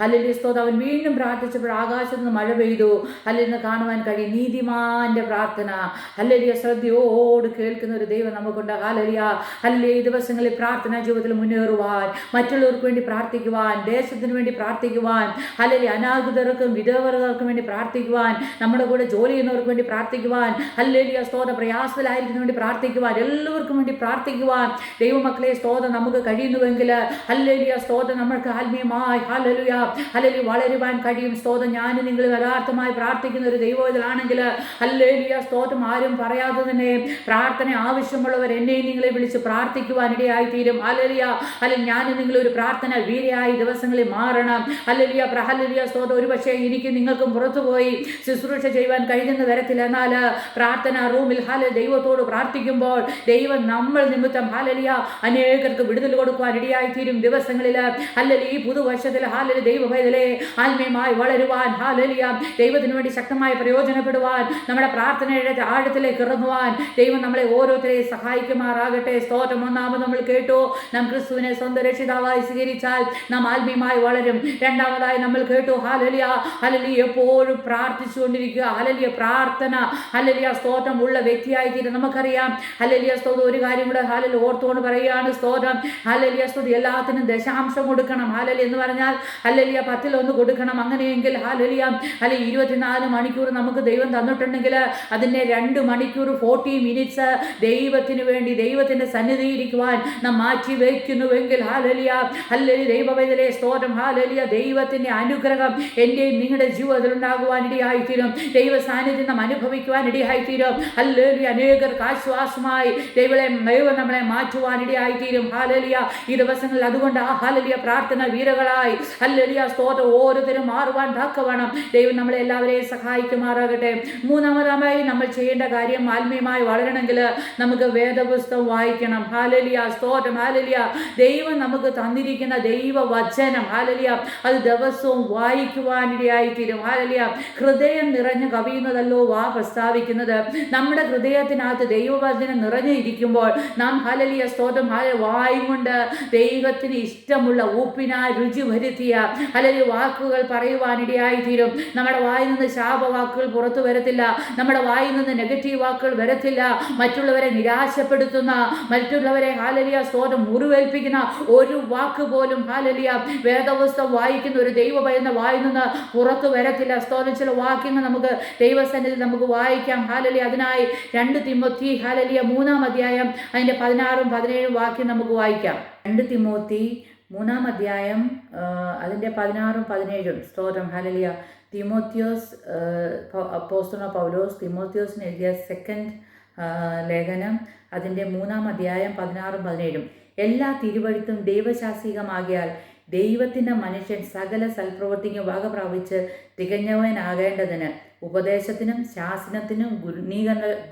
ഹല്ലേലൂയ സ്തോത്രം, അവൻ വീണ്ടും പ്രാർത്ഥിച്ചപ്പോൾ ആകാശത്ത് നിന്ന് മഴ പെയ്തു. ഹല്ലേലൂയ കാണുവാൻ കഴിയും. നീതിമാന്റെ പ്രാർത്ഥന ഹല്ലേലൂയ ശ്രദ്ധയോട് കേൾക്കുന്ന ഒരു ദൈവം നമുക്കുണ്ട്. ഹല്ലേലൂയ, ഹല്ലേലൂയ, ഈ ദിവസങ്ങളിൽ പ്രാർത്ഥനാ ജീവിതത്തിൽ മുന്നേറുവാൻ, മറ്റുള്ളവർക്ക് വേണ്ടി പ്രാർത്ഥിക്കുവാൻ, ദേശത്തിന് വേണ്ടി പ്രാർത്ഥിക്കുവാൻ, ഹല്ലേലൂയ, അനാഥർക്കും വിധവർക്കും വേണ്ടി പ്രാർത്ഥിക്കുവാൻ, നമ്മുടെ കൂടെ ജോലി ചെയ്യുന്നവർക്ക് വേണ്ടി പ്രാർത്ഥിക്കുവാൻ, ഹല്ലേലൂയ സ്തോത്രം, പ്രയാസത്തിലായിരിക്കുന്ന വേണ്ടി പ്രാർത്ഥിക്കുവാൻ, എല്ലാവർക്കും വേണ്ടി പ്രാർത്ഥിക്കുവാൻ ദൈവമക്കളെ സ്തോത്രം നമുക്ക് കഴിയുന്നുവെങ്കിൽ ഹല്ലേലൂയ സ്തോത്രം, നമ്മൾക്ക് ആത്മീയമായി ഹല്ലേലൂയ, ഹല്ലേലൂയ വളരുവാൻ കഴിയും. സ്തോത്രം, ഞാൻ നിങ്ങൾ യഥാർത്ഥമായി പ്രാർത്ഥിക്കുന്ന ഒരു ദൈവത്തിലാണെങ്കിൽ ഹല്ലേലൂയ സ്തോത്രം, ആരും പറയാതെ തന്നെ പ്രാർത്ഥന ആവശ്യമുള്ളവർ എന്നെയും നിങ്ങളെ വിളിച്ച് പ്രാർത്ഥിക്കുവാൻ ഇടയായി തീരും. ഹല്ലേലൂയ, അല്ലെങ്കിൽ ഞാൻ നിങ്ങളൊരു പ്രാർത്ഥന വീരയായി ദിവസങ്ങളിൽ മാറണം. ഹല്ലേലൂയ, ഹല്ലേലൂയ സ്തോത്രം, ഒരു പക്ഷേ എനിക്ക് നിങ്ങൾക്കും പുറത്തുപോയി ശുശ്രൂഷ ചെയ്യുവാൻ കഴിയുന്ന തരത്തിൽ, എന്നാൽ പ്രാർത്ഥന റൂമിൽ ദൈവത്തോട് പ്രാർത്ഥിക്കുമ്പോൾ ദൈവം നമ്മൾ നിമിത്തം ഹല്ലേലൂയ അനേകർക്ക് വിടുതൽ കൊടുക്കുവാൻ ഇടയായി തീരും ദിവസങ്ങളിൽ. ഹല്ലേലൂയ, ഈ പുതുവർഷത്തിൽ ഹല്ലേലൂയ ദൈവഭയത്തിലെ ആത്മീയമായി വളരുവാൻ, ഹല്ലേലൂയ ദൈവത്തിന് വേണ്ടി ശക്തമായി പ്രയോജനപ്പെടുവാൻ, നമ്മുടെ പ്രാർത്ഥനയുടെ ആഴത്തിലേക്ക് ഇറങ്ങുവാൻ ദൈവം നമ്മളെ ഓരോരുത്തരെയും സഹായിക്കുമാറാകട്ടെ. സ്തോത്രം. ഒന്നാമത് നമ്മൾ കേട്ടു, നാം ക്രിസ്തുവിനെ സ്വന്തം രക്ഷിതാവായി സ്വീകരിച്ചാൽ നാം ആത്മീയമായി വളരും. രണ്ടാമതായി നമ്മൾ കേട്ടു, ഹല്ലേലൂയ, ഹല്ലേലൂയ എപ്പോഴും പ്രാർത്ഥിച്ചുകൊണ്ടിരിക്കുക. ഹല്ലേലൂയ, പ്രാർത്ഥന ഹല്ലേലൂയ സ്തോത്രം ഉള്ള വ്യക്തിയായി തീരും. നമുക്കറിയാം ഹല്ലേലൂയ സ്തോത്രം, ഒരു കാര്യം കൂടെ ഹല്ലേലൂയ ഓർത്തുകൊണ്ട് പറയുകയാണ്. സ്തോത്രം, ഹല്ലേലൂയ സ്തോത്രം, എല്ലാത്തിനും ദശാംശം കൊടുക്കണം. ഹല്ലേലൂയ എന്ന് പറഞ്ഞാൽ ഹല്ലേലൂയ 10 കൊടുക്കണം. അങ്ങനെയെങ്കിൽ ഹല്ലേലൂയ 24 മണിക്കൂർ നമുക്ക് ദൈവം തന്നിട്ടുണ്ടെങ്കിൽ അതിൻ്റെ 2 മണിക്കൂർ 40 മിനിറ്റ്സ് ദൈവത്തിന് വേണ്ടി ദൈവത്തിൻ്റെ സന്നിധിയിൽ ഇരിക്കുവാൻ നാം മാറ്റി ആഗ്രഹിക്കുന്നുവെങ്കിൽ ഹാലലിയ ഹല്ലേലൂയ ദൈവവേദനയെ സ്തോത്രം ഹാലലിയ ദൈവത്തിന്റെ അനുഗ്രഹം എന്റെയും നിങ്ങളുടെ ജീവിതത്തിൽ ഉണ്ടാകുവാനിടയായിത്തീരും. ദൈവ സാന്നിധ്യം അനുഭവിക്കുവാനിടയായിത്തീരും. ഹല്ലേലൂയ അനേകർക്ക് ആശ്വാസമായി ദൈവം നമ്മളെ മാറ്റുവാനിടയായിത്തീരും. ഹാലലിയ ഈ ദിവസങ്ങളിൽ അതുകൊണ്ട് ഹാലലിയ പ്രാർത്ഥന വീരകളായി ഹല്ലേലൂയ സ്തോത്രം ഓരോരുത്തരും മാറുവാൻ തക്കവണ്ണം ദൈവം നമ്മളെ എല്ലാവരെയും സഹായിക്കുമാറാകട്ടെ. മൂന്നാമതായി നമ്മൾ ചെയ്യേണ്ട കാര്യം ആത്മീയമായി വളരണമെങ്കിൽ നമുക്ക് വേദപുസ്തകം വായിക്കണം. ഹാലലിയ സ്തോത്രം ഹാലലിയ ദൈവം നമുക്ക് തന്നിരിക്കുന്ന ദൈവവചനം ഹാലലിയ അത് ദിവസവും വായിക്കുവാനിടയായിത്തീരും. ഹാലലിയ ഹൃദയം നിറഞ്ഞു കവിയുന്നതല്ലോ വാ പ്രസ്താവിക്കുന്നത്. നമ്മുടെ ഹൃദയത്തിനകത്ത് ദൈവവചനം നിറഞ്ഞിരിക്കുമ്പോൾ നാം ഹാലലിയ സ്തോത്രം വായും കൊണ്ട് ദൈവത്തിന് ഇഷ്ടമുള്ള ഉപ്പിനായി രുചി വരുത്തിയ ഹല്ലേലൂയ വാക്കുകൾ പറയുവാനിടയായിത്തീരും. നമ്മുടെ വായിൽ നിന്ന് ശാപവാക്കുകൾ പുറത്തു വരത്തില്ല. നമ്മുടെ വായിൽ നിന്ന് നെഗറ്റീവ് വാക്കുകൾ വരത്തില്ല. മറ്റുള്ളവരെ നിരാശപ്പെടുത്തുന്ന മറ്റുള്ളവരെ ഹാലലിയ സ്തോത്രം മുറിവേൽപ്പിക്കുന്ന ഒരു വാക്ക് പോലും ഹാലലിയ വേദപുസ്തകം വായിക്കുന്ന ഒരു ദൈവഭയന്ന വായിൽ നിന്ന് പുറത്തു വരത്തില്ല. സ്തോത്രം ചില വാക്യങ്ങൾ നമുക്ക് ദൈവസന്നിധിയിൽ നമുക്ക് വായിക്കാം. ഹാലലിയ അതിനായി 2 തിമോത്തി ഹാലലിയ 3-ാം അധ്യായം അതിൻ്റെ 16-ഉം 17-ഉം വാക്യം നമുക്ക് വായിക്കാം. 2 തിമോത്തി 3-ാം അധ്യായം അതിൻ്റെ 16-ഉം 17-ഉം സ്തോത്രം ഹാലലിയ തിമോത്തിയോസ് അപ്പോസ്തലനായ പൗലോസ് തിമോത്തിയോസിന് എഴുതിയ 2nd ലേഖനം അതിൻ്റെ 3-ാം അധ്യായം 16-ഉം 17-ഉം എല്ലാ തിരുവഴുത്തും ദൈവശാസ്ത്രീകമാകിയാൽ ദൈവത്തിൻ്റെ മനുഷ്യൻ സകല സൽപ്രവൃത്തിക്കും വക പ്രാപിച്ച് തികഞ്ഞവനാകേണ്ടതിന് ഉപദേശത്തിനും ശാസനത്തിനും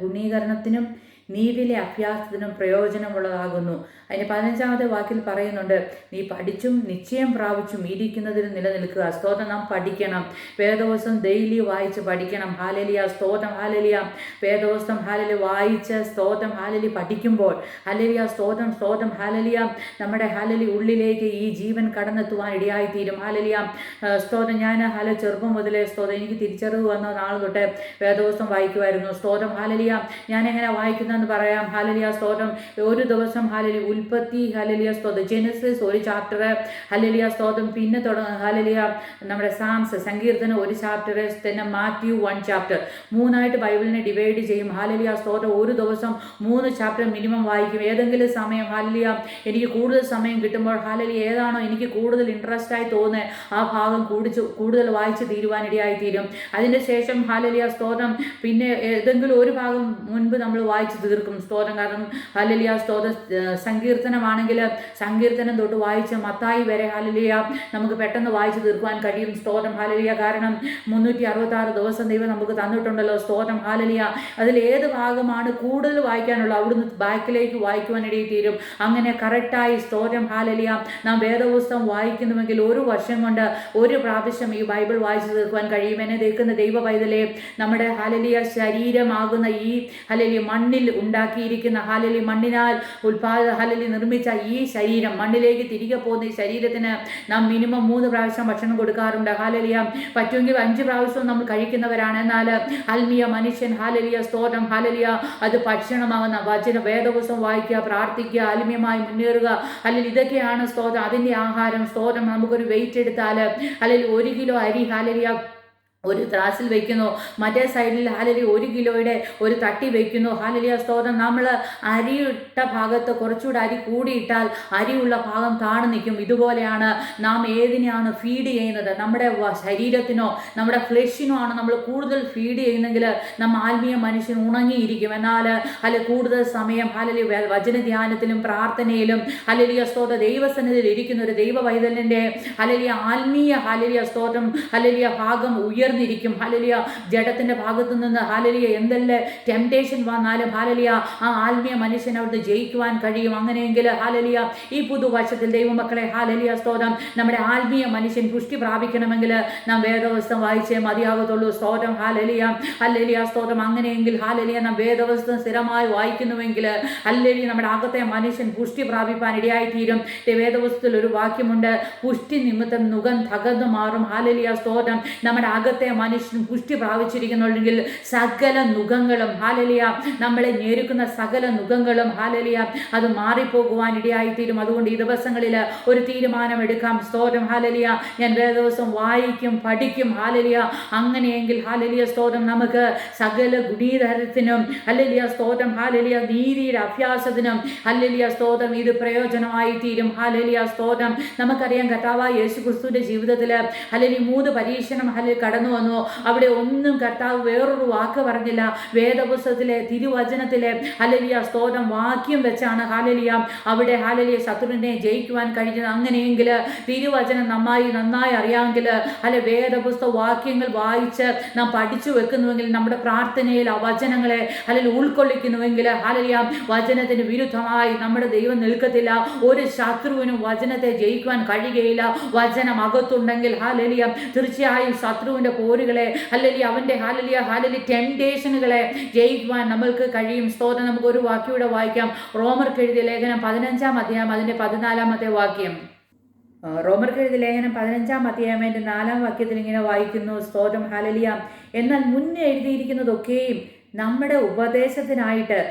ഗുണീകരണത്തിനും നീതിയിലെ അഭ്യാസത്തിനും പ്രയോജനമുള്ളതാകുന്നു. അതിന് 15-ാമത്തെ വാക്കിൽ പറയുന്നുണ്ട്, നീ പഠിച്ചും നിശ്ചയം പ്രാപിച്ചും ഇരിക്കുന്നതിന് നിലനിൽക്കുക. സ്തോത്രം നാം പഠിക്കണം. വേദവസ്തം ഡെയിലി വായിച്ച് പഠിക്കണം. ഹാലലിയ സ്തോത്രം ഹാലലിയ വേദവസ്തം ഹാലലി വായിച്ച് സ്തോത്രം ഹാലലി പഠിക്കുമ്പോൾ ഹാലലിയ സ്തോത്രം ഹാലലിയ നമ്മുടെ ഹാലലി ഉള്ളിലേക്ക് ഈ ജീവൻ കടന്നെത്തുവാൻ ഇടയായിത്തീരും. ഹാലലിയ സ്തോത്രം ഞാൻ ചെറുപ്പം മുതലേ സ്തോത്രം എനിക്ക് തിരിച്ചറിവ് വന്ന നാൾ തൊട്ട് വേദവസ്തം വായിക്കുമായിരുന്നു. സ്തോത്രം ഹാലലിയ ഞാൻ എങ്ങനെ വായിക്കുന്നതെന്ന് പറയാം. ഹാലലിയ സ്തോത്രം ഒരു ദിവസം ഹാലലി ഉൽപ്പത്തി ഹാലലിയ സ്തോത്രം ജെനസിസ് ഒരു ചാപ്റ്റർ ഹാലലിയ സ്തോത്രം പിന്നെ ഹാലലിയ നമ്മുടെ സാംസ് സങ്കീർത്തനം ഒരു ചാപ്റ്റർ തന്നെ മാത്യു 1 ചാപ്റ്റർ 3ആയിട്ട് ബൈബിളിനെ ഡിവൈഡ് ചെയ്യും. ഹാലലിയ സ്തോത്രം ഒരു ദിവസം 3 ചാപ്റ്റർ മിനിമം വായിക്കും. ഏതെങ്കിലും സമയം ഹാലലിയ എനിക്ക് കൂടുതൽ സമയം കിട്ടുമ്പോൾ ഹാലലിയ ഏതാണോ എനിക്ക് കൂടുതൽ ഇൻട്രസ്റ്റ് ആയി തോന്നുന്നത് ആ ഭാഗം കൂടുതൽ വായിച്ച് തീരുവാനിടയായി തീരും. അതിൻ്റെ ശേഷം ഹാലലിയ സ്തോത്രം പിന്നെ ഏതെങ്കിലും ഒരു ഭാഗം മുൻപ് നമ്മൾ വായിച്ച് തീർക്കും. സ്തോത്രം കാരണം ഹാലലിയ സ്തോത്രം സങ്കീർത്തനമാണെങ്കിൽ സങ്കീർത്തനം തൊട്ട് വായിച്ച് മത്തായി വരെ ഹാലലിയ നമുക്ക് പെട്ടെന്ന് വായിച്ച് തീർക്കുവാൻ കഴിയും. സ്തോത്രം ഹാലലിയ കാരണം 366 ദിവസം ദൈവം നമുക്ക് തന്നിട്ടുണ്ടല്ലോ. സ്തോത്രം ഹാലലിയ അതിൽ ഏത് ഭാഗമാണ് കൂടുതൽ വായിക്കാനുള്ളത് അവിടുന്ന് ബാക്കിലേക്ക് വായിക്കുവാനിടയിൽ തീരും. അങ്ങനെ കറക്റ്റായി സ്തോത്രം ഹാലലിയ നാം വേദപുസ്തകം വായിക്കുന്നുവെങ്കിൽ ഒരു വർഷം കൊണ്ട് ഒരു പ്രാവശ്യം ഈ ബൈബിൾ വായിച്ചു തീർക്കുവാൻ കഴിയും. എന്നെ കേൾക്കുന്ന ദൈവ പൈതലേ നമ്മുടെ ഹാലലിയ ശരീരമാകുന്ന ഈ ഹാലലിയ മണ്ണിൽ ഉണ്ടാക്കിയിരിക്കുന്ന ഹാലലി മണ്ണിനാൽ ഹാലലി നിർമ്മിച്ച ഈ ശരീരം മണ്ണിലേക്ക് തിരികെ പോകുന്ന ഈ ശരീരത്തിന് നാം മിനിമം 3 പ്രാവശ്യം ഭക്ഷണം കൊടുക്കാറുണ്ട്. ഹാലലിയ പറ്റുമെങ്കിൽ 5 പ്രാവശ്യവും നമ്മൾ കഴിക്കുന്നവരാണ്. എന്നാൽ ആത്മീയ മനുഷ്യൻ ഹാലലിയ സ്തോത്രം ഹാലലിയ അത് ഭക്ഷണമാകുന്ന വചന വേദപുസ്തകം വായിക്കുക, പ്രാർത്ഥിക്കുക, ആത്മീയമായി മുന്നേറുക അല്ലെങ്കിൽ ഇതൊക്കെയാണ് സ്തോത്രം അതിൻ്റെ ആഹാരം. സ്തോത്രം നമുക്കൊരു വെയിറ്റ് എടുത്താൽ അല്ലെങ്കിൽ 1 കിലോ അരി ഹാലലിയ ഒരു ത്രാസിൽ വയ്ക്കുന്നു, മറ്റേ സൈഡിൽ ഹാലലി 1 കിലോയുടെ ഒരു തട്ടി വയ്ക്കുന്നു. ഹാലലിയ സ്തോത്രം നമ്മൾ അരിയിട്ട ഭാഗത്ത് കുറച്ചുകൂടെ അരി കൂടിയിട്ടാൽ അരിയുള്ള ഭാഗം താണു നിൽക്കും. ഇതുപോലെയാണ് നാം ഏതിനെയാണ് ഫീഡ് ചെയ്യുന്നത്. നമ്മുടെ ശരീരത്തിനോ നമ്മുടെ ഫ്ലഷിനോ ആണ് നമ്മൾ കൂടുതൽ ഫീഡ് ചെയ്യുന്നെങ്കിൽ നമ്മൾ ആത്മീയ മനുഷ്യൻ ഉണങ്ങിയിരിക്കും. എന്നാൽ കൂടുതൽ സമയം ഹാലലി വചന ധ്യാനത്തിലും പ്രാർത്ഥനയിലും ഹാലലിയ സ്തോത്ര ദൈവസന്നിധിയിൽ ഇരിക്കുന്ന ഒരു ദൈവ വൈതലിൻ്റെ ഹാലലിയ ആത്മീയ ഹാലലിയ സ്തോത്രം ഹാലലിയ ഭാഗം ഉയർന്നിരിക്കും. ഹാലലിയ ജഡത്തിന്റെ ഭാഗത്തു നിന്ന് ഹാലലിയ എന്തെല്ലാം ടെംപ്ടേഷൻ വന്നാലും ഹാലലിയ ആ ആത്മീയ മനുഷ്യൻ അവിടുന്ന് ജയിക്കുവാൻ കഴിയും. അങ്ങനെയെങ്കിൽ ഹാലലിയ ഈ പുതുവർഷത്തിൽ ദൈവമക്കളെ ഹാലലിയ സ്തോത്രം നമ്മുടെ ആത്മീയ മനുഷ്യൻ പുഷ്ടി പ്രാപിക്കണമെങ്കിൽ നാം വേദപുസ്തകം വായിച്ചേ മതിയാകത്തുള്ളൂ. സ്തോത്രം ഹാലലിയ ഹല്ലേലൂയ സ്തോത്രം. അങ്ങനെയെങ്കിൽ ഹാലലിയ നാം വേദപുസ്തകം സ്ഥിരമായി വായിക്കുന്നുവെങ്കിൽ ഹല്ലേലൂയ നമ്മുടെ അകത്തെ മനുഷ്യൻ പുഷ്ടി പ്രാപിപ്പാൻ ഇടയായിത്തീരും. വേദപുസ്തകത്തിൽ ഒരു വാക്യമുണ്ട്, പുഷ്ടി നിമിത്തം നുകം തകർന്നു മാറും. ഹാലലിയ സ്തോത്രം നമ്മുടെ അകത്തെ അകത്തെ മനുഷ്യൻ പുഷ്ടി പ്രാപിച്ചിരിക്കുന്നുണ്ടെങ്കിൽ സകല നുഖങ്ങളും ഹാലലിയ നമ്മളെ ഞെരുക്കുന്ന സകല നുഖങ്ങളും ഹാലലിയ അത് മാറിപ്പോകുവാൻ ഇടയായിത്തീരും. അതുകൊണ്ട് ഈ ദിവസങ്ങളിൽ ഒരു തീരുമാനം എടുക്കാം. സ്തോത്രം ഹാലലിയ, ഞാൻ വേദദിവസം വായിക്കും, പഠിക്കും ഹാലലിയ. അങ്ങനെയെങ്കിൽ ഹാലലിയ സ്തോത്രം നമുക്ക് സകല ഗുണീതരത്തിനും ഹല്ലേലൂയ സ്തോത്രം ഹാലലിയ നീതിയുടെ അഭ്യാസത്തിനും ഹല്ലേലൂയ സ്തോത്രം ഇത് പ്രയോജനമായി തീരും. ഹാലലിയ സ്തോത്രം. നമുക്കറിയാം കർത്താവായ യേശു ക്രിസ്തുവിന്റെ ജീവിതത്തിൽ ഹല്ലേലൂയ 3 പരീക്ഷണം കടന്നു വന്നു. അവിടെ ഒന്നും കർത്താവ് വേറൊരു വാക്ക് പറഞ്ഞില്ല. വേദപുസ്തകത്തിലെ തിരുവചനത്തിലെ ഹല്ലേലൂയ സ്തോത്രം വാക്യം വെച്ചാണ് ഹാലലിയ അവിടെ ഹാലലിയ ശത്രുവിനെ ജയിക്കുവാൻ കഴിഞ്ഞത്. അങ്ങനെയെങ്കിൽ തിരുവചനം നന്നായി അറിയാമെങ്കിൽ വേദപുസ്തക വാക്യങ്ങൾ വായിച്ച് നാം പഠിച്ചു വെക്കുന്നുവെങ്കിൽ നമ്മുടെ പ്രാർത്ഥനയിൽ ആ വചനങ്ങളെ അല്ലെങ്കിൽ ഉൾക്കൊള്ളിക്കുന്നുവെങ്കിൽ ഹാലലിയ വചനത്തിന് വിരുദ്ധമായി നമ്മുടെ ദൈവം നിൽക്കത്തില്ല. ഒരു ശത്രുവിനും വചനത്തെ ജയിക്കുവാൻ കഴിയുകയില്ല. വചനം അകത്തുണ്ടെങ്കിൽ ഹാലലിയ തീർച്ചയായും ശത്രുവിന്റെ പോരുകളെ അല്ലെങ്കിൽ അവന്റെ ഹാലലിയ ടെംപ്ടേഷനുകളെ ജയിക്കുവാൻ നമ്മൾക്ക് കഴിയും. സ്തോത്രം. നമുക്ക് ഒരു വാക്യൂടെ വായിക്കാം. റോമർക്ക് എഴുതിയ ലേഖനം 15-ാം അധ്യായം അതിന്റെ 14-ാമത്തെ വാക്യം. റോമർക്ക് എഴുതിയ ലേഖനം 15-ാം അധ്യായം അതിന്റെ 4-ാം വാക്യത്തിൽ ഇങ്ങനെ വായിക്കുന്നു. സ്തോത്രം ഹാലലിയ. എന്നാൽ മുന്നേ എഴുതിയിരിക്കുന്നതൊക്കെയും നമ്മുടെ ഉപദേശത്തിനായിട്ട്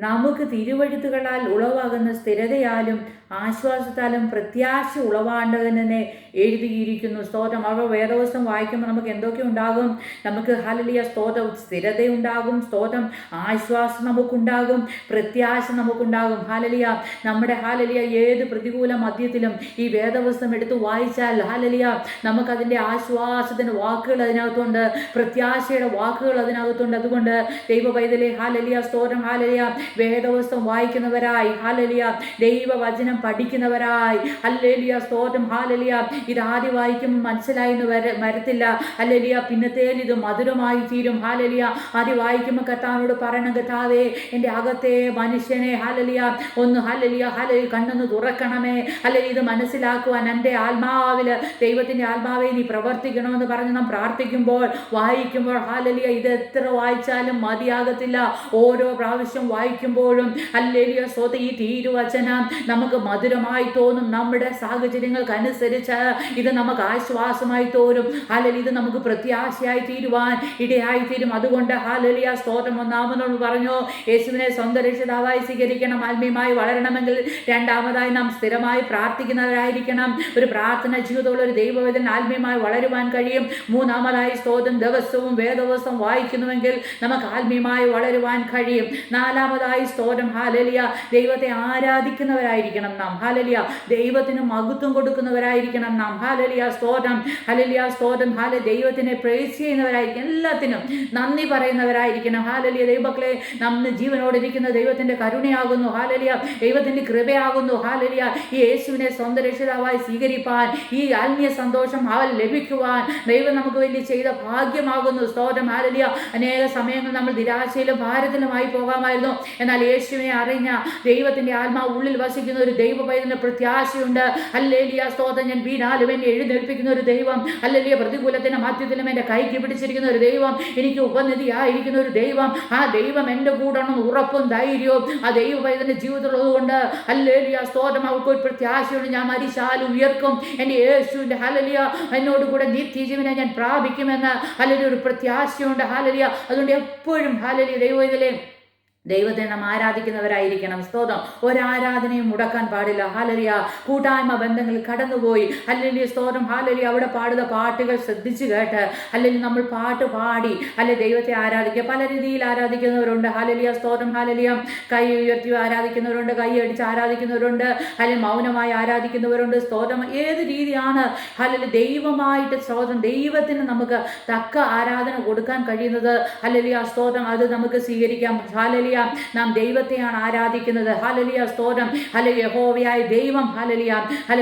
നമുക്ക് തിരുവഴുത്തുകളാൽ ഉളവാകുന്ന സ്ഥിരതയാലും ആശ്വാസത്താലും പ്രത്യാശ ഉളവാണ്ടതിനെ എഴുതിയിരിക്കുന്നു. സ്തോത്രം. അവർ വേദവസ്തം വായിക്കുമ്പോൾ നമുക്ക് എന്തൊക്കെ ഉണ്ടാകും? നമുക്ക് ഹല്ലേലൂയ സ്തോത്രം സ്ഥിരതയുണ്ടാകും, സ്തോത്രം ആശ്വാസം നമുക്കുണ്ടാകും, പ്രത്യാശ നമുക്കുണ്ടാകും. ഹല്ലേലൂയ നമ്മുടെ ഹല്ലേലൂയ ഏത് പ്രതികൂല മധ്യത്തിലും ഈ വേദവസ്തം എടുത്ത് വായിച്ചാൽ ഹല്ലേലൂയ നമുക്കതിൻ്റെ ആശ്വാസത്തിൻ്റെ വാക്കുകൾ അതിനകത്തുണ്ട്, പ്രത്യാശയുടെ വാക്കുകൾ അതിനകത്തുണ്ട്. അതുകൊണ്ട് ദൈവ പൈതലേ ഹല്ലേലൂയ സ്തോത്രം ഹല്ലേലൂയ വേദവസ്തം വായിക്കുന്നവരായി ഹല്ലേലൂയ ദൈവവചനം പഠിക്കുന്നവരായി ഹല്ലേലൂയ സ്തോത്രം ഹല്ലേലൂയ ഇത് ആദ്യം വായിക്കുമ്പോൾ മനസ്സിലായി വരത്തില്ല. ഹല്ലേലൂയ പിന്നത്തേൽ ഇത് മധുരമായി തീരും. ഹല്ലേലൂയ ആദ്യം വായിക്കുമ്പോൾ കർത്താവിനോട് പറയണം, കർത്താവേ എൻ്റെ അകത്തെ മനുഷ്യനെ ഹല്ലേലൂയ ഒന്ന് ഹല്ലേലൂയ കണ്ണൊന്ന് തുറക്കണമേ. ഹല്ലേലൂയ ഇത് മനസ്സിലാക്കുവാൻ എൻ്റെ ആത്മാവിൽ ദൈവത്തിൻ്റെ ആത്മാവെ നീ പ്രവർത്തിക്കണമെന്ന് പറഞ്ഞ് നാം പ്രാർത്ഥിക്കുമ്പോൾ വായിക്കുമ്പോൾ ഹല്ലേലൂയ ഇത് എത്ര വായിച്ചാലും മതിയാകത്തില്ല. ഓരോ പ്രാവശ്യം വായിക്കുമ്പോഴും ഹല്ലേലൂയ സ്തോത്രം ഈ തിരുവചനം നമുക്ക് മധുരമായി തോന്നും. നമ്മുടെ സാഹചര്യങ്ങൾക്കനുസരിച്ച് ഇത് നമുക്ക് ആശ്വാസമായി തോന്നും. ഹല്ലേലൂയ ഇത് നമുക്ക് പ്രത്യാശയായി തീരുവാൻ ഇടയായി തീരും. അതുകൊണ്ട് ഹല്ലേലൂയ സ്തോത്രം. ഒന്നാമതോട് പറഞ്ഞു യേശുവിനെ സ്വന്തം രക്ഷിതാവായി സ്വീകരിക്കണം. ആത്മീയമായി വളരണമെങ്കിൽ രണ്ടാമതായി നാം സ്ഥിരമായി പ്രാർത്ഥിക്കുന്നവരായിരിക്കണം. ഒരു പ്രാർത്ഥന ജീവിതമുള്ള ഒരു ദൈവവേദന ആത്മീയമായി വളരുവാൻ കഴിയും. മൂന്നാമതായി സ്തോത്രം ദിവസവും വേദവസ്തം വായിക്കുന്നുവെങ്കിൽ നമുക്ക് ആത്മീയമായി വളരുവാൻ കഴിയും. നാലാമതായി സ്തോത്രം ഹല്ലേലൂയ ദൈവത്തെ ആരാധിക്കുന്നവരായിരിക്കണം നാം. ഹല്ലേലൂയ ദൈവത്തിന് മഹത്വം കൊടുക്കുന്നവരായിരിക്കണം നാം. ഹല്ലേലൂയ സ്തോത്രം ഹല്ലേലൂയ സ്തോത്രം ദൈവത്തിനെ പ്രൈസ് ചെയ്യുന്നവരായിരിക്കണം. എല്ലാത്തിനും നന്ദി പറയുന്നവരായിരിക്കണം. ഹല്ലേലൂയ ദൈവമക്കളെ നമ്മ് ജീവനോടിരിക്കുന്ന ദൈവത്തിന്റെ കരുണയാകുന്നു. ഹല്ലേലൂയ ദൈവത്തിന്റെ കൃപയാകുന്നു. ഹല്ലേലൂയ ഈ യേശുവിനെ സ്വന്തം രക്ഷിതാവായി സ്വീകരിപ്പാൻ ഈ ആത്മീയ സന്തോഷം അവൻ ലഭിക്കുവാൻ ദൈവം നമുക്ക് വേണ്ടി ചെയ്ത ഭാഗ്യമാകുന്നു. സ്തോത്രം ഹല്ലേലൂയ. അനേക സമയങ്ങൾ നമ്മൾ നിരാശയിലും ഭാരത്തിലുമായി പോകാമായിരുന്നു. എന്നാൽ യേശുവിനെ അറിഞ്ഞ ദൈവത്തിന്റെ ആത്മാവ് ഉള്ളിൽ വസിക്കുന്ന ഒരു ദൈവ പൈതലിന് പ്രത്യാശയുണ്ട്. ഹല്ലേലൂയ സ്തോത്രം. ഞാൻ വീണാലും എന്നെ എഴുന്നേൽപ്പിക്കുന്ന ഒരു ദൈവം, ഹല്ലേലൂയ പ്രതികൂലത്തിന്റെ മധ്യത്തിലും എൻ്റെ കൈക്ക് പിടിച്ചിരിക്കുന്ന ഒരു ദൈവം, എനിക്ക് ഉപനിധിയായിരിക്കുന്ന ഒരു ദൈവം, ആ ദൈവം എൻ്റെ കൂടെയാണെന്ന് ഉറപ്പും ധൈര്യവും ആ ദൈവ പൈതലിന്റെ ജീവിതത്തിലുള്ളതുകൊണ്ട് ഹല്ലേലൂയ സ്തോത്രം അവർക്ക് ഒരു പ്രത്യാശയുണ്ട്. ഞാൻ മരിച്ചാലും ഉയർക്കും, എൻ്റെ യേശുവിൻ്റെ ഹല്ലേലൂയ എന്നോട് കൂടെ നിത്യജീവനെ ഞാൻ പ്രാപിക്കുമെന്ന് ഹല്ലേലൂയ ഒരു പ്രത്യാശയുണ്ട്. ഹല്ലേലൂയ അതുകൊണ്ട് എപ്പോഴും ഹല്ലേലൂയ ദൈവത്തെ നാം ആരാധിക്കുന്നവരായിരിക്കണം. സ്തോത്രം. ഒരാരാധനയും മുടക്കാൻ പാടില്ല. ഹല്ലേലൂയ കൂട്ടായ്മ ബന്ധങ്ങളിൽ കടന്നുപോയി ഹല്ലേലൂയ സ്തോത്രം ഹല്ലേലൂയ അവിടെ പാടുന്ന പാട്ടുകൾ ശ്രദ്ധിച്ചു കേട്ട് അല്ലെങ്കിൽ നമ്മൾ പാട്ട് പാടി അല്ലെ ദൈവത്തെ ആരാധിക്കുക. പല രീതിയിൽ ആരാധിക്കുന്നവരുണ്ട്. ഹല്ലേലൂയ സ്തോത്രം ഹല്ലേലൂയ കൈ ഉയർത്തി ആരാധിക്കുന്നവരുണ്ട്, കൈ അടിച്ച് ആരാധിക്കുന്നവരുണ്ട്, അല്ലെങ്കിൽ മൗനമായി ആരാധിക്കുന്നവരുണ്ട്. സ്തോത്രം ഏത് രീതിയാണ് ഹല്ലേലൂയ ദൈവമായിട്ട് സ്തോത്രം ദൈവത്തിന് നമുക്ക് തക്ക ആരാധന കൊടുക്കാൻ കഴിയുന്നത് ഹല്ലേലൂയ സ്തോത്രം അത് നമുക്ക് സ്വീകരിക്കാം. ഹല്ലേലൂയ നാം ദൈവത്തെയാണ് ആരാധിക്കുന്നത്. ഹല്ലേലൂയ സ്തോത്രം ഹല്ലേലൂയ യഹോവയായ ദൈവം ഹല്ലേലൂയ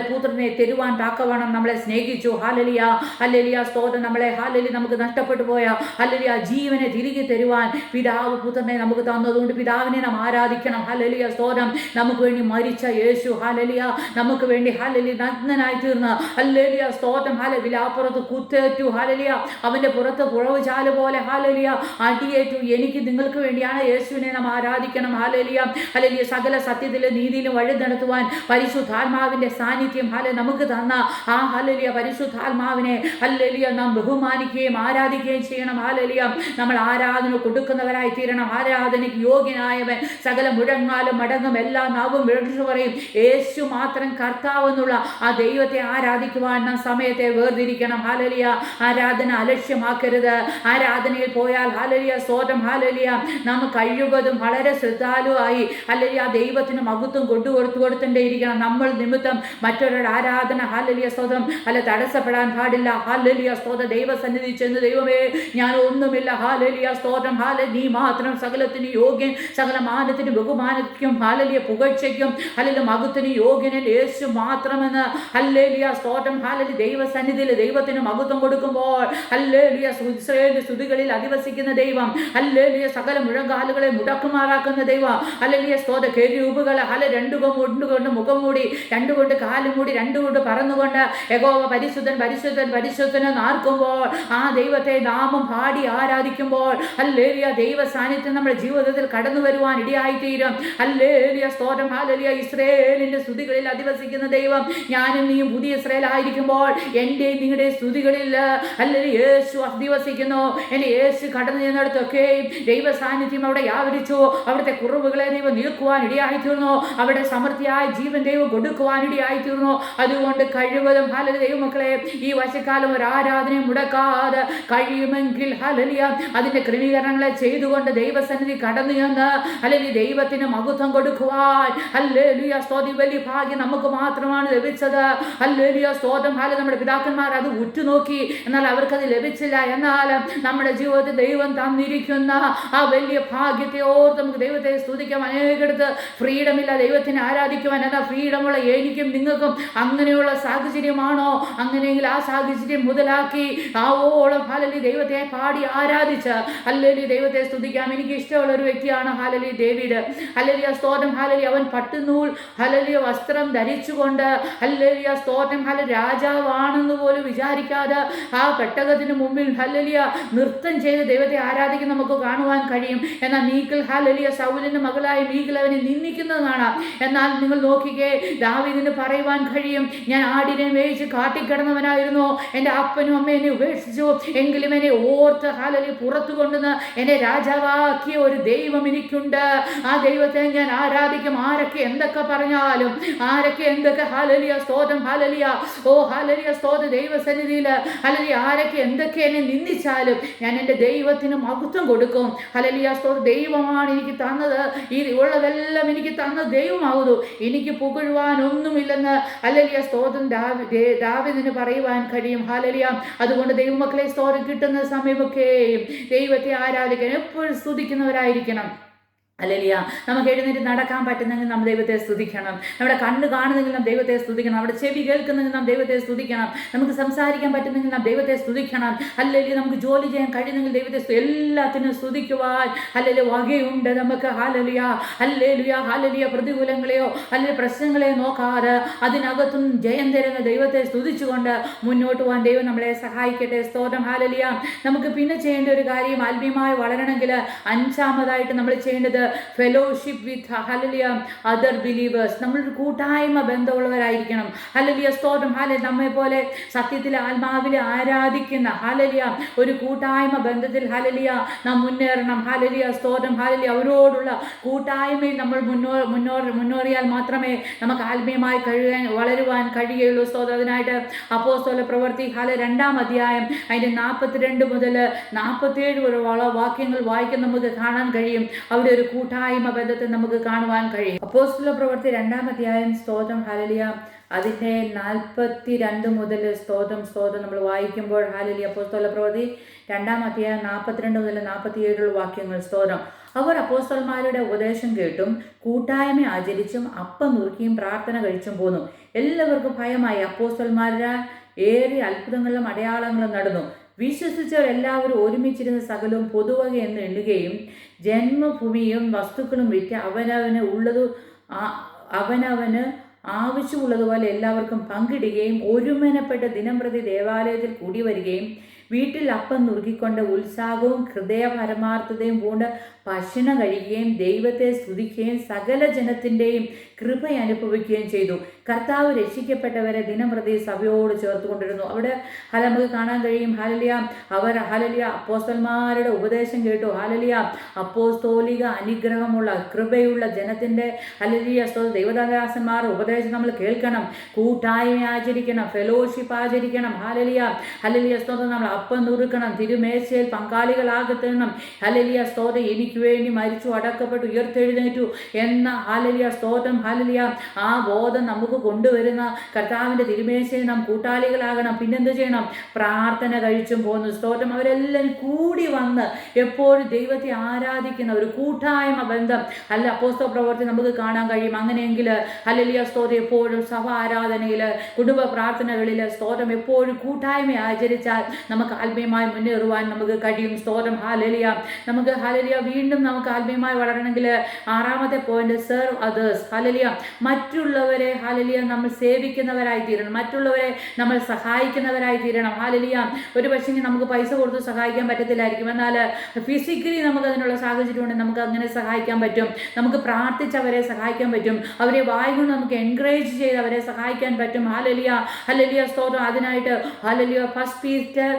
പുത്രനെ തരുവാൻ തക്കവണ്ണം നമ്മളെ സ്നേഹിച്ചു. ഹല്ലേലൂയ ഹല്ലേലൂയ സ്തോത്രം നമ്മളെ ഹല്ലേലൂയ നമുക്ക് നഷ്ടപ്പെട്ടു പോയ ഹല്ലേലൂയ ജീവനെ തിരികെ തരുവാൻ പിതാവ് പുത്രനെ നമുക്ക് തന്നതുകൊണ്ട് പിതാവിനെ നാം ആരാധിക്കണം. ഹല്ലേലൂയ സ്തോത്രം നമുക്ക് വേണ്ടി മരിച്ച യേശു ഹല്ലേലൂയ നമുക്ക് വേണ്ടി ഹല്ലേലൂയ നഗ്നനായി തീർന്ന് ഹല്ലേലൂയ സ്തോത്രം വിലാപ്പുറത്ത് കുത്തേറ്റു. ഹല്ലേലൂയ അവന്റെ പുറത്ത് പുഴവുചാല് പോലെ ഹല്ലേലൂയ അടിയേറ്റു. എനിക്ക് നിങ്ങൾക്ക് വേണ്ടിയാണ് യേശുവിനെ നാം ആരാധിക്കണം. ഹല്ലേലൂയ ഹല്ലേലൂയ. സകല സത്യത്തിലും നീതിയിലും വഴി നടത്തുവാൻ പരിശുദ്ധാത്മാവിന്റെ സാന്നിധ്യം നമുക്ക് തന്ന ആ ഹല്ലേലൂയ പരിശുദ്ധാത്മാവിനെ ഹല്ലേലൂയ നാം ബഹുമാനിക്കുകയും ആരാധിക്കുകയും ചെയ്യണം. ഹല്ലേലൂയ. നമ്മൾ ആരാധന കൊടുക്കുന്നവരായി തീരണം. ആരാധനയ്ക്ക് യോഗ്യനായവൻ. സകല മുഴങ്ങാലും മടങ്ങും എല്ലാ നാവും വിളിച്ചു പറയും യേശു മാത്രം കർത്താവെന്നുള്ള ആ ദൈവത്തെ ആരാധിക്കുവാൻ നാം സമയത്തെ വേർതിരിക്കണം. ഹല്ലേലൂയ. ആരാധന അലക്ഷ്യമാക്കരുത്. ആരാധനയിൽ പോയാൽ ഹല്ലേലൂയ സ്തോത്രം ഹല്ലേലൂയ നാം കഴിവതും വളരെ ശ്രദ്ധാലുവായി ഹല്ലേലൂയ ദൈവത്തിന് മഹത്വം കൊടുത്തുകൊണ്ടേയിരിക്കണം. നമ്മൾ നിമിത്തം മറ്റൊരാളുടെ ആരാധന ഹല്ലേലൂയ സ്തോത്രം തടസ്സപ്പെടാൻ പാടില്ല. ഹല്ലേലൂയ സ്തോത്രം. ദൈവസന്നിധി ചെന്ന് ദൈവമേ ഞാൻ ഒന്നുമില്ല ഹല്ലേലൂയ സ്തോത്രം നീ മാത്രം സകലത്തിന് യോഗ്യൻ, സകല മാനത്തിന് ബഹുമാനത്തിനും ഹല്ലേലൂയ പുകഴ്ചയ്ക്കും ഹല്ലേലൂയ മഹത്വത്തിന് യോഗ്യനിൽ യേശു മാത്രമെന്ന് ഹല്ലേലൂയ സ്തോത്രം ഹല്ലേലൂയ ദൈവസന്നിധിയിൽ ദൈവത്തിന് മഹത്വം കൊടുക്കുമ്പോൾ ഹല്ലേലൂയ ഇസ്രായേലിന്റെ സ്തുതികളിൽ അധിവസിക്കുന്ന ദൈവം ഹല്ലേലൂയ സകല മുഴങ്കാലുകളെ മുടക്കുമാറാക്കുന്ന ദൈവം ഹല്ലേലൂയ സ്തോത്രം. കെരൂബുകൾ രണ്ടുകൊണ്ട് മുഖം മൂടി, രണ്ടുകൊണ്ട് കാലും മൂടി, രണ്ടുകൊണ്ട് പറന്നുകൊണ്ട് യഹോവ പരിശുദ്ധൻ പരിശുദ്ധൻ പരിശുദ്ധൻ നാർക്കുമ്പോൾ ആ ദൈവത്തെ നാമം പാടി ആരാധിക്കുമ്പോൾ ഹല്ലേലൂയ ദൈവ സാന്നിധ്യം നമ്മുടെ ജീവിതത്തിൽ കടന്നു വരുവാൻ ഇടയായിത്തീരും. ഹല്ലേലൂയ സ്തോത്രം ഹല്ലേലൂയ. ഇസ്രായേലിന്റെ സ്തുതികളിൽ അധിവസിക്കുന്ന ദൈവം ഞാനും നീയും പുതിയ ഇസ്രായേൽ ആയിരിക്കുമ്പോൾ എൻ്റെ നിങ്ങളുടെ സ്തുതികളിൽ ഹല്ലേലൂയ യേശു അധിവസിക്കുന്നു. എൻ്റെ യേശു കടന്നു ചെന്നിടത്തൊക്കെ ദൈവ സാന്നിധ്യം അവിടെ വ്യാപരിച്ചു. അവിടുത്തെ കുറവുകളെ ദൈവം നീക്കുവാൻ ഇടയായിത്തീർന്നു. അവിടെ സമൃദ്ധിയായ ജീവൻ ദൈവം കൊടുക്കുവാൻ ഇടയായിത്തീർന്നു. അതുകൊണ്ട് കഴിവതും ഹല്ലേലൂയ ദൈവമക്കളെ ഈ വർഷക്കാലം ഒരു ആരാധനയും മുടക്കാതെ കഴിയുമെങ്കിൽ ഹല്ലേലൂയ അതിന്റെ ക്രമീകരണങ്ങളെ ചെയ്തുകൊണ്ട് ദൈവസന്നിധി കടന്നു ചെന്ന് ഹല്ലേലൂയ ദൈവത്തിന് മഹത്വം കൊടുക്കുവാൻ ഹല്ലേലൂയ സ്തോത്രം. വലിയ ഭാഗ്യം നമുക്ക് മാത്രമാണ് ലഭിച്ചത്. ഹല്ലേലൂയ സ്തോത്രം. നമ്മുടെ പിതാക്കന്മാർ അത് ഉറ്റുനോക്കി, എന്നാൽ അവർക്കത് ലഭിച്ചില്ല. എന്നാൽ നമ്മുടെ ജീവിതത്തിൽ ദൈവം തന്നിരിക്കുന്ന ആ വലിയ ഭാഗ്യത്തെ ഓർത്ത് നമുക്ക് ദൈവത്തെ സ്തുതിക്കാം. അനേകടുത്ത് ഫ്രീഡമില്ല ദൈവത്തിനെ ആരാധിക്കുവാൻ. എന്നാൽ ഫ്രീഡമുള്ള എനിക്കും നിങ്ങൾക്കും അങ്ങനെയുള്ള സാഹചര്യമാണോ? അങ്ങനെയെങ്കിൽ ആ സാഹചര്യം മുതലാക്കി ആവോളം ഹല്ലേലൂയ ദൈവത്തെ പാടി ആരാധിച്ച് ഹല്ലേലൂയ ദൈവത്തെ സ്തുതിക്കാം. എനിക്ക് ഇഷ്ടമുള്ള ഒരു വ്യക്തിയാണ് ഹല്ലേലൂയ ഡേവിഡ്. ഹല്ലേലൂയ സ്തോത്രം ഹല്ലേലൂയ. അവൻ പട്ടുനൂൽ ഹല്ലേലൂയ വസ്ത്രം ധരിച്ചുകൊണ്ട് ഹല്ലേലൂയ സ്തോത്രം ഹല്ലേലൂയ രാജാവാണെന്ന് പോലും വിചാരിക്കാതെ ആ പെട്ടകത്തിന് മുമ്പിൽ ഹല്ലേലൂയ നൃത്തം ചെയ്ത് ദൈവത്തെ ആരാധിക്കുന്ന നമുക്ക് കാണുവാൻ കഴിയും. എന്നാൽ മീഖൽ ഹല്ലേലൂയ സൗലിന്റെ മകളായ മീഖൽ അവനെ നിന്ദിക്കുന്നത് കാണാം. എന്നാൽ നിങ്ങൾ നോക്കിക്കേ, ദാവീദിന് പറയുവാൻ കഴിയും ഞാൻ ആടിനെ മേയിച്ച് കാട്ടിക്കിടന്നവനായിരുന്നു, എൻ്റെ അപ്പനും അമ്മ എന്നെ ഉപേക്ഷിച്ചു, എങ്കിലും എന്നെ ഓർത്ത് ഹല്ലേലൂയ പുറത്തു കൊണ്ടുവന്ന് എന്നെ രാജാവാക്കിയ ഒരു ദൈവം എനിക്കുണ്ട്. ആ ദൈവത്തെ ഞാൻ ആരാധിക്കും. ആരൊക്കെ എന്തൊക്കെ പറഞ്ഞാലും, ആരൊക്കെ എന്തൊക്കെ ഹല്ലേലൂയ സ്തോത്രം ഹല്ലേലൂയ ഓ ഹല്ലേലൂയ സ്തോത്രം ദൈവസന്നിധിയിൽ ഹല്ലേലൂയ ആരൊക്കെ എന്തൊക്കെ എന്നെ നിന്ദിച്ചാലും ഞാൻ എൻ്റെ ദൈവത്തിന് മഹത്വം കൊടുക്കും. ഹല്ലേലൂയ സ്തോത്രം. ദൈവമാണ് എനിക്ക് തന്നത്, ഈ ഉള്ളതെല്ലാം എനിക്ക് തന്ന ദൈവമാകുന്നു, എനിക്ക് പുകഴുവാൻ ഒന്നുമില്ലെന്ന് ഹല്ലേലൂയ സ്തോത്രം ദാവീദിന് പറയുവാൻ കഴിയും. ഹല്ലേലൂയ. അതുകൊണ്ട് ദൈവമക്കളെ സ്തോത്രം കിട്ടുന്ന സമയമൊക്കെയും ദൈവത്തെ ആരാധിക്കാൻ എപ്പോഴും സ്തുതിക്കുന്നവരായിരിക്കണം. ഹല്ലേലൂയ. നമുക്ക് എഴുന്നേറ്റ് നടക്കാൻ പറ്റുന്നെങ്കിൽ നാം ദൈവത്തെ സ്തുതിക്കണം. നമ്മുടെ കണ്ണ് കാണുന്നെങ്കിൽ നാം ദൈവത്തെ സ്തുതിക്കണം. നമ്മുടെ ചെവി കേൾക്കുന്നെങ്കിൽ നാം ദൈവത്തെ സ്തുതിക്കണം. നമുക്ക് സംസാരിക്കാൻ പറ്റുന്നെങ്കിൽ നാം ദൈവത്തെ സ്തുതിക്കണം. ഹല്ലേലൂയ. നമുക്ക് ജോലി ചെയ്യാൻ കഴിയുന്നെങ്കിൽ ദൈവത്തെ എല്ലാത്തിനും സ്തുതിക്കുവാൻ ഹല്ലേലൂയ വകയുണ്ട് നമുക്ക്. Hallelujah hallelujah hallelujah. പ്രതികൂലങ്ങളെയോ അല്ലെങ്കിൽ പ്രശ്നങ്ങളെയോ നോക്കാതെ അതിനകത്തും ജയം തരുന്ന ദൈവത്തെ സ്തുതിച്ചുകൊണ്ട് മുന്നോട്ട് പോകാൻ ദൈവം നമ്മളെ സഹായിക്കട്ടെ. സ്തോത്രം. ഹല്ലേലൂയ. നമുക്ക് പിന്നെ ചെയ്യേണ്ട ഒരു കാര്യം, ആത്മീയമായി വളരണമെങ്കിൽ അഞ്ചാമതായിട്ട് നമ്മൾ ചെയ്യേണ്ടത് ഫെലോഷിപ്പ് വിത്ത് ഹല്ലേലൂയ അതർ ബിലീവേഴ്സ്. നമ്മളൊരു കൂട്ടായ്മ ബന്ധമുള്ളവരായിരിക്കണം. ഹല്ലേലൂയ സ്തോത്രം. ഹല്ലേലൂയ. നമ്മെ പോലെ സത്യത്തിൽ ആത്മാവിൽ ആരാധിക്കുന്ന ഹല്ലേലൂയ ഒരു കൂട്ടായ്മ ബന്ധത്തിൽ ഹല്ലേലൂയ നാം മുന്നേറണം. ഹല്ലേലൂയ സ്തോത്രം. ഹല്ലേലൂയ. അവരോടുള്ള കൂട്ടായ്മയിൽ നമ്മൾ മുന്നേറിയാൽ മാത്രമേ നമുക്ക് ആത്മീയമായി വളരുവാൻ കഴിയുകയുള്ളൂ. സ്തോത്രം. അതിനായിട്ട് അപ്പോസ്തല പ്രവൃത്തി 2-ാം അധ്യായം അതിൻ്റെ 42 മുതൽ 47 വരെയുള്ള വാക്യങ്ങൾ വായിക്കാൻ നമുക്ക് കാണാൻ കഴിയും. അവിടെ ഒരു കൂട്ടായ്മ ബന്ധത്തെ നമുക്ക് കാണുവാൻ കഴിയും. അപ്പോസ്തല പ്രവൃത്തി 2-ാം അധ്യായം സ്തോത്രം ഹല്ലേലൂയ അതിൻ്റെ 42 മുതൽ സ്തോത്രം നമ്മൾ വായിക്കുമ്പോൾ ഹല്ലേലൂയ അപ്പോസ്തല പ്രവൃത്തി 2-ാം അധ്യായം 42 മുതൽ 47 വാക്യങ്ങൾ സ്തോത്രം. അവർ അപ്പോസ്തലന്മാരുടെ ഉപദേശം കേട്ടും കൂട്ടായ്മ ആചരിച്ചും അപ്പം നുറുക്കിയും പ്രാർത്ഥന കഴിച്ചും പോന്നു. എല്ലാവർക്കും ഭയമായി. അപ്പോസ്തലന്മാരുടെ ഏറെ അത്ഭുതങ്ങളും അടയാളങ്ങളും നടന്നു. വിശ്വസിച്ചവരെല്ലാവരും ഒരുമിച്ചിരുന്ന സകലവും പൊതുവക എന്ന് എണ്ണുകയും ജന്മഭൂമിയും വസ്തുക്കളും വിറ്റ് അവനവന് ആവശ്യമുള്ളതുപോലെ എല്ലാവർക്കും പങ്കിടുകയും ഒരുമനപ്പെട്ട ദിനംപ്രതി ദേവാലയത്തിൽ കൂടി വരികയും വീട്ടിൽ അപ്പം നുറുക്കിക്കൊണ്ട് ഉത്സാഹവും ഹൃദയ പരമാർത്ഥതയും പൂണ്ട് ഭക്ഷണം കഴിക്കുകയും ദൈവത്തെ സ്തുതിക്കുകയും സകല ജനത്തിൻ്റെയും കൃപ അനുഭവിക്കുകയും ചെയ്തു. കർത്താവ് രക്ഷിക്കപ്പെട്ടവരെ ദിനംപ്രതി സഭയോട് ചേർത്തുകൊണ്ടിരുന്നു. അവിടെ നമുക്ക് കാണാൻ കഴിയും. ഹല്ലേലൂയ, അവർ ഹല്ലേലൂയ അപ്പോസ്തലന്മാരുടെ ഉപദേശം കേട്ടു. ഹല്ലേലൂയ, അപ്പോസ്തോലിക അനുഗ്രഹമുള്ള കൃപയുള്ള ജനത്തിൻ്റെ ഹല്ലേലൂയ ദൈവദാസന്മാരുടെ ഉപദേശം നമ്മൾ കേൾക്കണം, കൂട്ടായ്മ ആചരിക്കണം, ഫെലോഷിപ്പ് ആചരിക്കണം. ഹല്ലേലൂയ, ഹല്ലേലൂയ സ്തോത്രം. നമ്മൾ അപ്പം നുറുക്കണം, തിരുമേശയിൽ പങ്കാളികളാകണം. ഹല്ലേലൂയ സ്തോത്രം. എനിക്ക് വേണ്ടി മരിച്ചു, അടക്കപ്പെട്ടു, ഉയർത്തെഴുന്നേറ്റു എന്ന ഹല്ലേലൂയ സ്തോത്രം. ഹല്ലേലൂയ, ആ ബോധം നമുക്ക് കൊണ്ടുവരുന്ന കർത്താവിൻ്റെ തിരുമേശയിൽ നാം കൂട്ടാളികളാകണം. പിന്നെന്ത് ചെയ്യണം? പ്രാർത്ഥന കഴിച്ചും പോകുന്നു. സ്തോത്രം. അവരെല്ലാവരും കൂടി വന്ന് എപ്പോഴും ദൈവത്തെ ആരാധിക്കുന്ന ഒരു കൂട്ടായ്മ ബന്ധം അല്ല അപ്പോസ്തല പ്രവൃത്തി നമുക്ക് കാണാൻ കഴിയും. അങ്ങനെയെങ്കിൽ ഹല്ലേലൂയ സ്തോത്രം എപ്പോഴും സഭ ആരാധനയിൽ, കുടുംബ പ്രാർത്ഥനകളിൽ സ്തോത്രം എപ്പോഴും കൂട്ടായ്മ ആചരിച്ചാൽ നമുക്ക് ആത്മീയമായി മുന്നേറുവാൻ നമുക്ക് കഴിയും. സ്തോത്രം. ഹല്ലേലൂയ. നമുക്ക് ഹല്ലേലൂയ വീണ്ടും നമുക്ക് ആത്മീയമായി വളരണമെങ്കിൽ 6ാമത്തെ പോയിന്റ്, സെർവ് അതേഴ്സ്. ഹല്ലേലൂയ, മറ്റുള്ളവരെ ഹല്ലേലൂയ നമ്മൾ സേവിക്കുന്നവരായി തീരണം, മറ്റുള്ളവരെ നമ്മൾ സഹായിക്കുന്നവരായി തീരണം. ഹല്ലേലൂയ. ഒരു പക്ഷേ നമുക്ക് പൈസ കൊടുത്ത് സഹായിക്കാൻ പറ്റത്തില്ലായിരിക്കും, എന്നാൽ ഫിസിക്കലി നമുക്ക് അതിനുള്ള സാഹചര്യം ഉണ്ടെങ്കിൽ നമുക്ക് അങ്ങനെ സഹായിക്കാൻ പറ്റും. നമുക്ക് പ്രാർത്ഥിച്ച് അവരെ സഹായിക്കാൻ പറ്റും. അവരെ വായിക്കൊണ്ട് നമുക്ക് എൻകറേജ് ചെയ്ത് അവരെ സഹായിക്കാൻ പറ്റും. ഹല്ലേലൂയ, ഹല്ലേലൂയ സ്തോത്രം. അതിനായിട്ട് ഹല്ലേലൂയ ഫസ്റ്റ് പീറ്റർ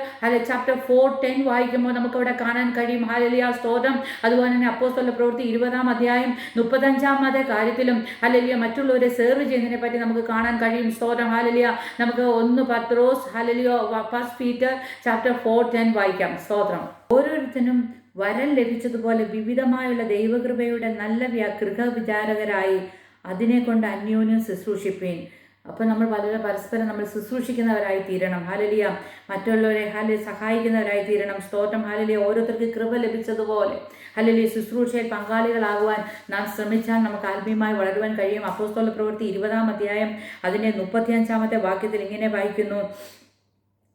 ചാപ്റ്റർ 4:10 വായിക്കുമ്പോൾ നമുക്ക് അവിടെ കാണാൻ കഴിയും. ഹല്ലേലൂയ സ്തോത്രം. അതുപോലെ തന്നെ അപ്പോസ്തല പ്രവൃത്തി 20-ാം അധ്യായം 35-ാമത്തെ കാര്യത്തിലും ഹല്ലേലൂയ മറ്റുള്ളവരെ സെർവ് ചെയ്യുന്നതിനെ പറ്റി നമുക്ക് കാണാൻ കഴിയും. സ്തോത്രം. ഹല്ലേലൂയ. നമുക്ക് 1 പത്രോസ് ഹല്ലേലൂയ ഫസ്റ്റ് പീറ്റർ ചാപ്റ്റർ 4:10 വായിക്കാം. സ്തോത്രം. ഓരോരുത്തരും വരം ലഭിച്ചതുപോലെ വിവിധമായുള്ള ദൈവകൃപയുടെ നല്ല ഗൃഹവിചാരകരായി അതിനെ കൊണ്ട് അന്യോന്യം ശുശ്രൂഷിപ്പീൻ. അപ്പോൾ നമ്മൾ പരസ്പരം നമ്മൾ ശുശ്രൂഷിക്കുന്നവരായി തീരണം. ഹല്ലേലൂയ. മറ്റുള്ളവരെ സഹായിക്കുന്നവരായി തീരണം. സ്തോത്രം. ഹല്ലേലൂയ. ഓരോരുത്തർക്ക് കൃപ ലഭിച്ചതുപോലെ ഹല്ലേലൂയ ശുശ്രൂഷയിൽ പങ്കാളികളാകുവാൻ നാം ശ്രമിച്ചാൽ നമുക്ക് ആത്മീയമായി വളരുവാൻ കഴിയും. അപ്പോസ്തല പ്രവൃത്തി 20-ാം അധ്യായം അതിൻ്റെ 35-ാമത്തെ വാക്യത്തിൽ ഇങ്ങനെ വായിക്കുന്നു: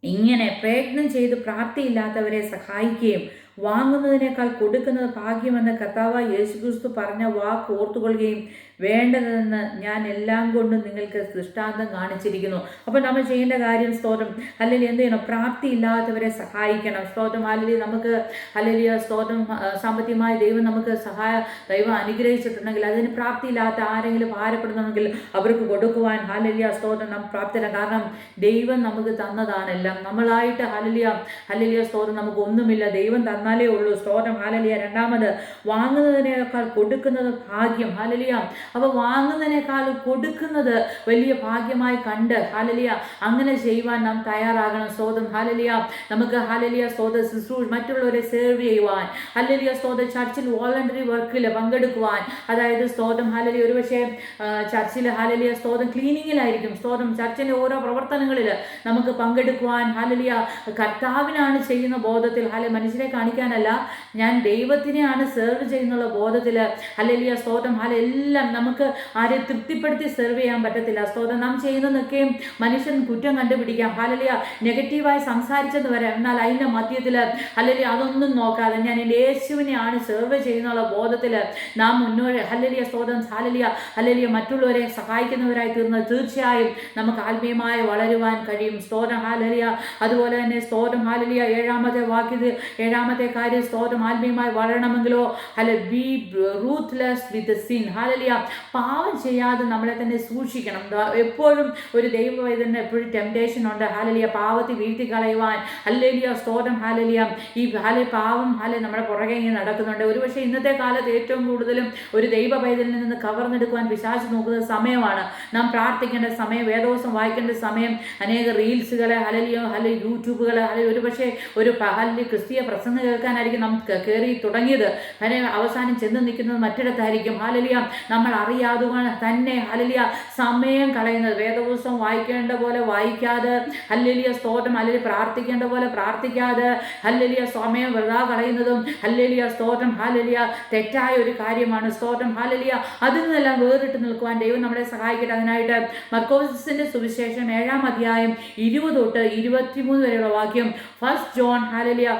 ഇങ്ങനെ പ്രയത്നം ചെയ്ത് പ്രാപ്തിയില്ലാത്തവരെ സഹായിക്കുകയും വാങ്ങുന്നതിനേക്കാൾ കൊടുക്കുന്നത് ഭാഗ്യമെന്ന് കർത്താവായ യേശുക്രിസ്തു പറഞ്ഞ വാക്ക് ഓർത്തുകൊള്ളുകയും വേണ്ടതെന്ന് ഞാൻ എല്ലാം കൊണ്ടും നിങ്ങൾക്ക് ദൃഷ്ടാന്തം കാണിച്ചിരിക്കുന്നു. അപ്പോൾ നമ്മൾ ചെയ്യേണ്ട കാര്യം സ്തോത്രം അല്ലെങ്കിൽ എന്ത് ചെയ്യണം? പ്രാപ്തിയില്ലാത്തവരെ സഹായിക്കണം. സ്തോത്രം. അല്ലെങ്കിൽ നമുക്ക് അല്ലെങ്കിൽ സ്തോത്രം സാമ്പത്തികമായി ദൈവം അനുഗ്രഹിച്ചിട്ടുണ്ടെങ്കിൽ അതിന് പ്രാപ്തിയില്ലാത്ത ആരെങ്കിലും ഭാരപ്പെടുന്നുണ്ടെങ്കിൽ അവർക്ക് കൊടുക്കുവാൻ ഹല്ലേലൂയ സ്തോത്രം നാം പ്രാപ്തരാണ്. കാരണം ദൈവം നമുക്ക് തന്നതാണെല്ലാം. നമ്മളായിട്ട് ഹല്ലേലൂയ സ്തോത്രം നമുക്ക് ഒന്നുമില്ല, ദൈവം തന്നാലേ ഉള്ളൂ. സ്തോത്രം. ഹല്ലേലൂയ. രണ്ടാമത്, വാങ്ങുന്നതിനേക്കാൾ കൊടുക്കുന്നത് ഭാഗ്യം. ഹല്ലേലൂയ. അപ്പോൾ വാങ്ങുന്നതിനേക്കാൾ കൊടുക്കുന്നത് വലിയ ഭാഗ്യമായി കണ്ട് ഹല്ലേലൂയ അങ്ങനെ ചെയ്യുവാൻ നാം തയ്യാറാകണം. സ്തോത്രം. ഹല്ലേലൂയ. നമുക്ക് ഹല്ലേലൂയ സ്തോത്രം ശുശ്രൂഷ മറ്റുള്ളവരെ സെർവ് ചെയ്യുവാൻ, ഹല്ലേലൂയ സ്തോത്രം ചർച്ചിൽ വോളണ്ടറി വർക്കിൽ പങ്കെടുക്കുവാൻ, അതായത് സ്തോത്രം ഹല്ലേലൂയ ഒരുപക്ഷെ ചർച്ചിൽ ഹല്ലേലൂയ സ്തോത്രം ക്ലീനിങ്ങിലായിരിക്കും. സ്തോത്രം. ചർച്ചിൻ്റെ ഓരോ പ്രവർത്തനങ്ങളിൽ നമുക്ക് പങ്കെടുക്കുവാൻ ഹല്ലേലൂയ കർത്താവിനാണ് ചെയ്യുന്ന ബോധത്തിൽ, മനുഷ്യരെ കാണിക്കാനല്ല, ഞാൻ ദൈവത്തിനെയാണ് സെർവ് ചെയ്യുന്നുള്ള ബോധത്തിൽ ഹല്ലേലൂയ സ്തോത്രം. എല്ലാം നമുക്ക് ആരെ തൃപ്തിപ്പെടുത്തി സെർവ് ചെയ്യാൻ പറ്റത്തില്ല. സ്തോത്രം. നാം ചെയ്യുന്നതൊക്കെയും മനുഷ്യൻ കുറ്റം കണ്ടുപിടിക്കാം. ഹല്ലേലൂയ നെഗറ്റീവായി സംസാരിച്ചെന്ന് വരാം, എന്നാൽ അതിൻ്റെ മധ്യത്തിൽ ഹല്ലേലൂയ അതൊന്നും നോക്കാതെ ഞാൻ എൻ്റെ യേശുവിനെയാണ് സെർവ് ചെയ്യുന്നുള്ള ബോധത്തിൽ നാം മുന്നോട്ട് ഹല്ലേലൂയ സ്തോത്രം ഹല്ലേലൂയ മറ്റുള്ളവരെ സഹായിക്കുന്നവരായി തീർന്നത് തീർച്ചയായും നമുക്ക് ആത്മീയമായി വളരുവാൻ കഴിയും. സ്തോത്രം. ഹല്ലേലൂയ. അതുപോലെ തന്നെ സ്തോത്രം. ഹല്ലേലൂയ 7-ാമത്തെ കാര്യം സ്തോത്രം ആത്മീയമായി വളരണമെങ്കിലോ ബി റൂത്ത്ലെസ് വിത്ത് സിൻ. ഹല്ലേലൂയ. പാവം ചെയ്യാതെ നമ്മളെ തന്നെ സൂക്ഷിക്കണം. എപ്പോഴും ഒരു ദൈവവേദന എപ്പോഴും ടെംപ്ടേഷൻ ഉണ്ട്. ഹല്ലേലൂയ പാവത്തിൽ വീഴ്ത്തി കളയുവാൻ. ഹല്ലേലൂയ സ്തോത്രം. ഹല്ലേലൂയ ഈ പാവം നമ്മുടെ പുറകെ ഇങ്ങനെ നടക്കുന്നുണ്ട്. ഒരുപക്ഷെ ഇന്നത്തെ കാലത്ത് ഏറ്റവും കൂടുതലും ഒരു ദൈവവേദനയിൽ നിന്ന് കവർന്നെടുക്കുവാൻ പിശാച് നോക്കുന്ന സമയമാണ്. നാം പ്രാർത്ഥിക്കേണ്ട സമയം, വേദോസം വായിക്കേണ്ട സമയം, അനേക റീൽസുകളെ ഹല്ലേലൂയ യൂട്യൂബുകൾ ഒരുപക്ഷെ ഒരു ക്രിസ്തീയ പ്രസംഗം കേൾക്കാനായിരിക്കും നാം കയറി തുടങ്ങിയത്. അവസാനം ചെന്ന് നിൽക്കുന്നത് മറ്റിടത്തായിരിക്കും. ഹല്ലേലൂയ നമ്മൾ അറിയാതെ തന്നെ ഹല്ലേലൂയ സമയം കളയുന്നത്, വേദപുസ്തകം വായിക്കേണ്ട പോലെ വായിക്കാതെ ഹല്ലേലൂയ സ്തോത്രം പ്രാർത്ഥിക്കേണ്ട പോലെ പ്രാർത്ഥിക്കാതെ ഹല്ലേലൂയ സമയം വൃഥാ കളയുന്നതും ഹല്ലേലൂയ സ്തോത്രം ഹല്ലേലൂയ തെറ്റായ ഒരു കാര്യമാണ്. സ്തോത്രം. ഹല്ലേലൂയ അതിൽ നിന്നെല്ലാം വേറിട്ട് നിൽക്കുവാൻ ദൈവം നമ്മളെ സഹായിക്കട്ടെ. അതിനായിട്ട് മർക്കോസിന്റെ സുവിശേഷം 7-ാം അധ്യായം 20 തൊട്ട് 23 വരെയുള്ള വാക്യം, ഫസ്റ്റ് ജോൺ ഹല്ലേലൂയ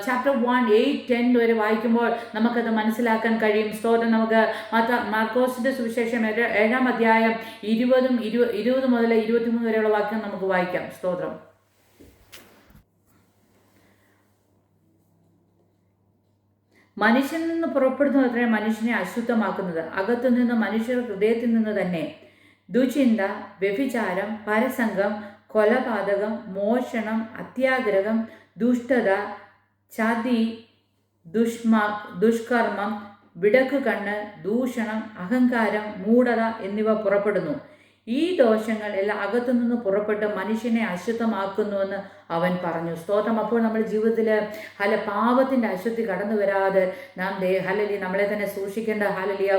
ചാപ്റ്റർ 1:8-10 വരെ വായിക്കുമ്പോൾ നമുക്കത് മനസ്സിലാക്കാൻ കഴിയും. സ്തോത്രം. നമുക്ക് മാർക്കോസിന്റെ സുവിശേഷം 7-ാം അധ്യായം 20 മുതൽ 23 വരെയുള്ള വാക്യം നമുക്ക് വായിക്കാം. സ്തോത്രം. മനുഷ്യനിൽ നിന്ന് പുറപ്പെടുന്നത് അത്രേ മനുഷ്യനെ അശുദ്ധമാക്കുന്നത്. അകത്തു നിന്ന് മനുഷ്യർ ഹൃദയത്തിൽ നിന്ന് തന്നെ ദുചിന്ത, വ്യഭിചാരം, പരസംഗം, കൊലപാതകം, മോഷണം, അത്യാഗ്രഹം, ദുഷ്ടത, ചതി, ദുഷ്കർമ്മം, വിടക്കുകണ്ണ്, ദൂഷണം, അഹങ്കാരം, മൂഢത എന്നിവ പുറപ്പെടുന്നു. ഈ ദോഷങ്ങൾ എല്ലാം അകത്തുനിന്ന് പുറപ്പെട്ട് മനുഷ്യനെ അശുദ്ധമാക്കുന്നുവെന്ന് അവൻ പറഞ്ഞു. സ്തോത്രം. അപ്പോൾ നമ്മുടെ ജീവിതത്തിൽ പാപത്തിൻ്റെ അശുദ്ധി കടന്നു വരാതെ നാം ഹല്ലേലൂയ നമ്മളെ തന്നെ സൂക്ഷിക്കേണ്ട